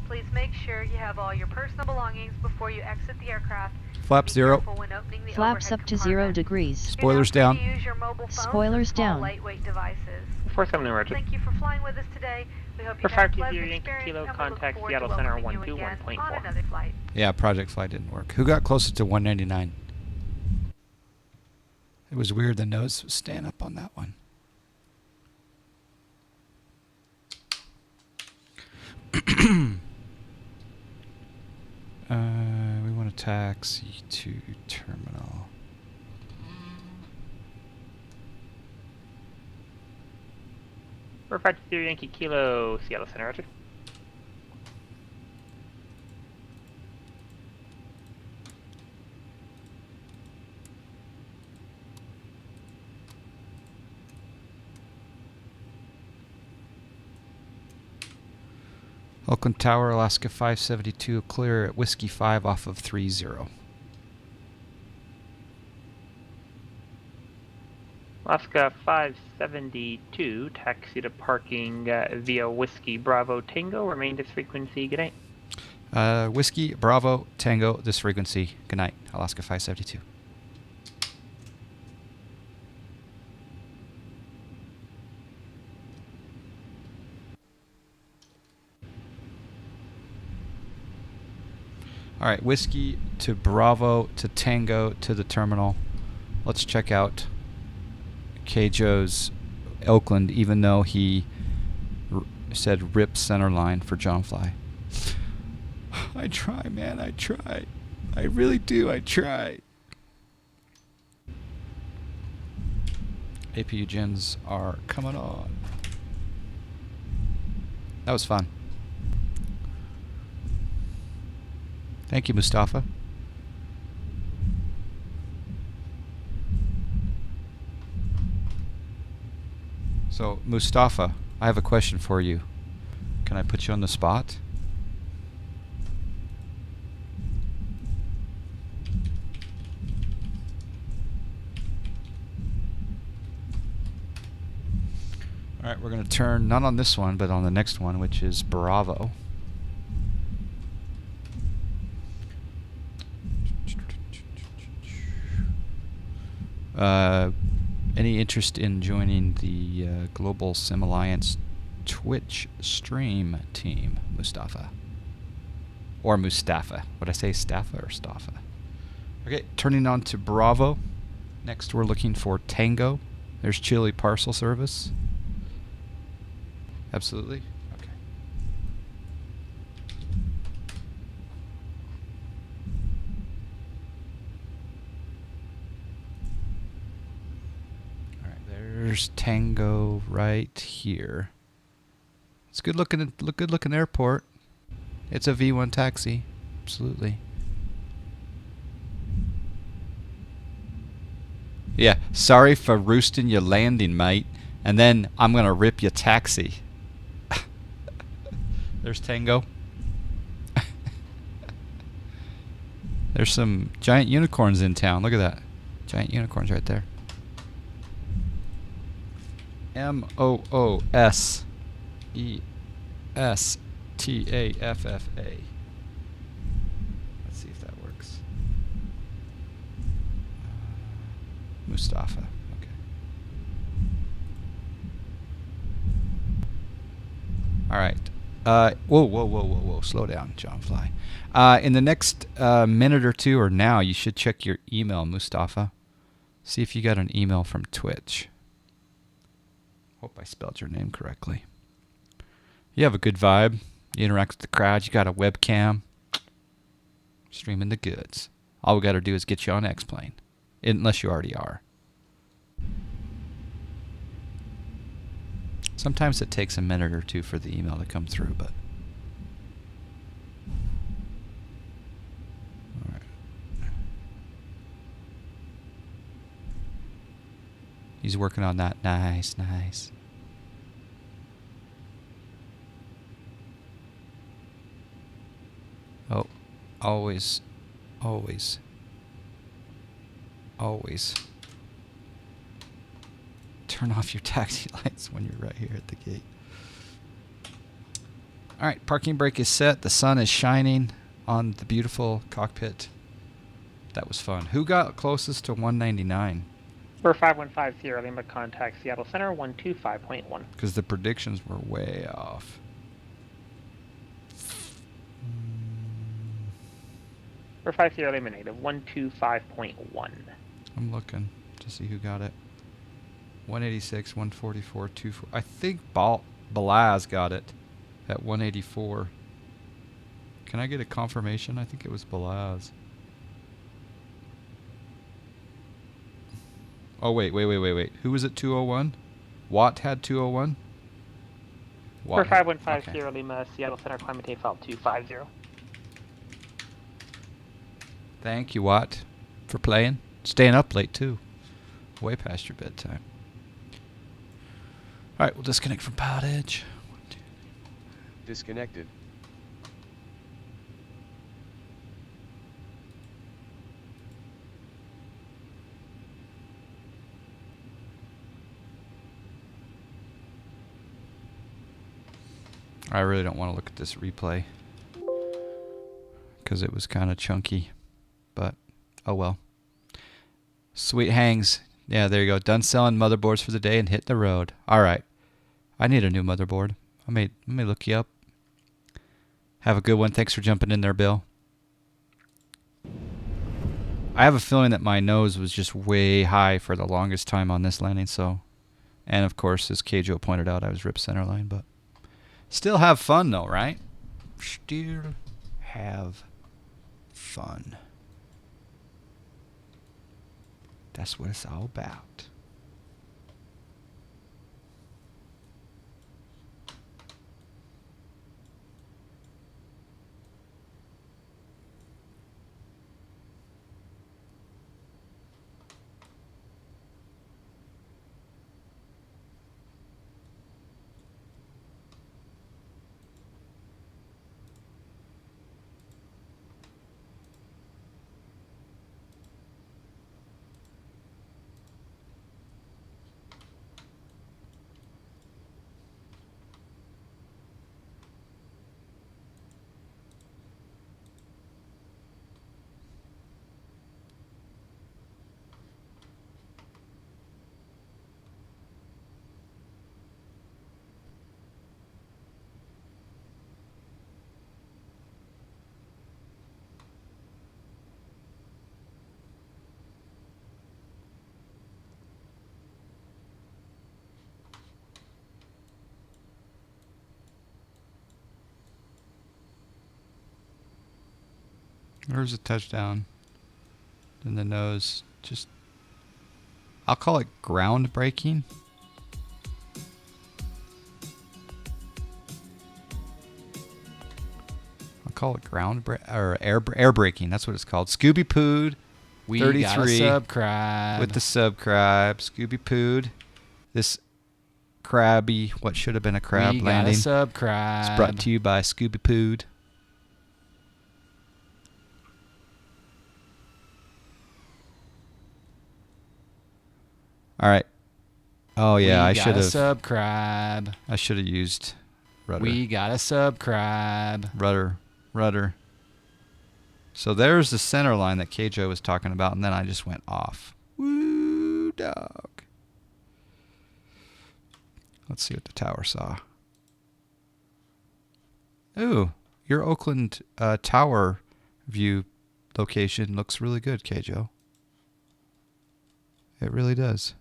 Please make sure you have all your personal belongings before you exit the aircraft. Flap 0. Flaps up to 0 degrees. Spoilers down. Use your mobile phones Spoilers and small down. lightweight devices. 47 Roger. Thank you for flying with us today. We hope For you had a 520 pleasant Yankee experience, Kilo, and we look contact forward Seattle to Center welcoming you again 121.4. on another flight. Yeah, project flight didn't work. Who got closer to 199? It was weird the nose was staying up on that one. We want to taxi to terminal. For 520 Yankee Kilo, Seattle Center Roger. Oakland Tower, Alaska 572, clear at Whiskey 5 off of 30. Alaska 572, taxi to parking via Whiskey Bravo Tango. Remain this frequency. Good night. Whiskey Bravo Tango, this frequency. Good night, Alaska 572. All right, Whiskey to Bravo to Tango to the terminal. Let's check out Keijo's Oakland, even though he said rip center line for John Fly. I try, man, I try. I really do, I try. APU gens are coming on. That was fun. Thank you, Mustafa. So, Mustafa, I have a question for you. Can I put you on the spot? All right, we're going to turn, not on this one, but on the next one, which is Bravo. Any interest in joining the Global Sim Alliance Twitch stream team, Mustafa? Or Mustafa. Would I say Staffa or Staffa? Okay, turning on to Bravo. Next we're looking for Tango. There's Chile parcel service. Absolutely. Okay. There's Tango right here. It's good looking airport. It's a V1 taxi. Absolutely. Yeah, sorry for roosting your landing, mate. And then I'm gonna rip your taxi. There's Tango. There's some giant unicorns in town. Look at that. Giant unicorns right there. MOOSESTAFFA. Let's see if that works. Mustafa. Okay. All right. Whoa. Slow down, John Fly. In the next minute or two, or now, you should check your email, Mustafa. See if you got an email from Twitch. Hope I spelled your name correctly. You have a good vibe. You interact with the crowd. You got a webcam. Streaming the goods. All we got to do is get you on X-Plane. Unless you already are. Sometimes it takes a minute or two for the email to come through, but... He's working on that. Nice, nice. Oh, always, always, always turn off your taxi lights when you're right here at the gate. All right, parking brake is set. The sun is shining on the beautiful cockpit. That was fun. Who got closest to 199? For 515 Sierra Lima, contact Seattle Center 125.1. Because the predictions were way off. For 5 Sierra Lima negative 125.1. I'm looking to see who got it. 186, 144, 24. I think Balaz got it at 184. Can I get a confirmation? I think it was Balaz. Oh, wait. Who was at 201? Watt had 201? For 515 Sierra Lima, Seattle Center, climate file 250. Thank you, Watt, for playing. Staying up late, too. Way past your bedtime. All right, we'll disconnect from Pilotedge. Disconnected. I really don't want to look at this replay because it was kind of chunky, but oh well. Sweet hangs. Yeah, there you go. Done selling motherboards for the day and hit the road. All right. I need a new motherboard. Let me look you up. Have a good one. Thanks for jumping in there, Bill. I have a feeling that my nose was just way high for the longest time on this landing, so. And of course, as Keijo pointed out, I was rip centerline, but. Still have fun, though, right? Still have fun. That's what it's all about. There's a touchdown. In the nose. Just, I'll call it groundbreaking. I'll call it air braking. That's what it's called. Scooby Pooed. We 33 got a subscribe. with the subscribe. Scooby Pooed. This crabby, what should have been a crab we landing. Got a subscribe. It's brought to you by Scooby Pooed. All right. Oh yeah, I should have subscribe. I should have used rudder. We got a subscribe. Rudder. So there's the center line that Keijo was talking about, and then I just went off. Woo, dog. Let's see what the tower saw. Ooh, your Oakland tower view location looks really good, Keijo. It really does.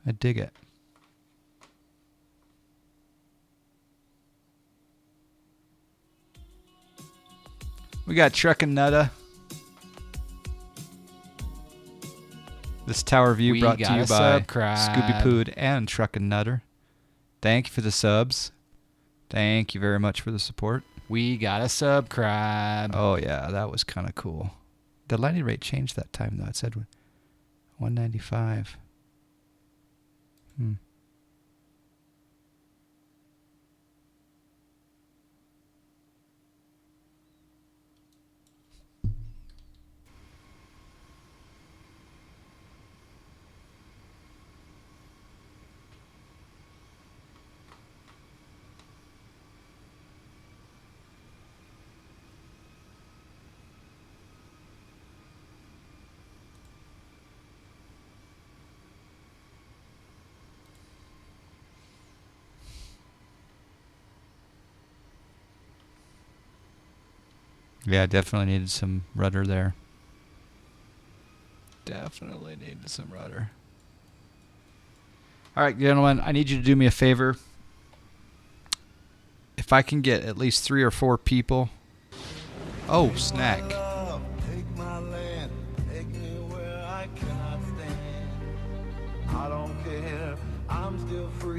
I dig it. We got Truckin' Nutta. This tower view brought to you by Scooby Pooed and Truckin' Nutter. Thank you for the subs. Thank you very much for the support. We got a subscribe. Oh yeah, that was kind of cool. The landing rate changed that time though. It said 195. Yeah, definitely needed some rudder there. Definitely needed some rudder. All right, gentlemen, I need you to do me a favor. If I can get at least 3 or 4 people. Oh, snack.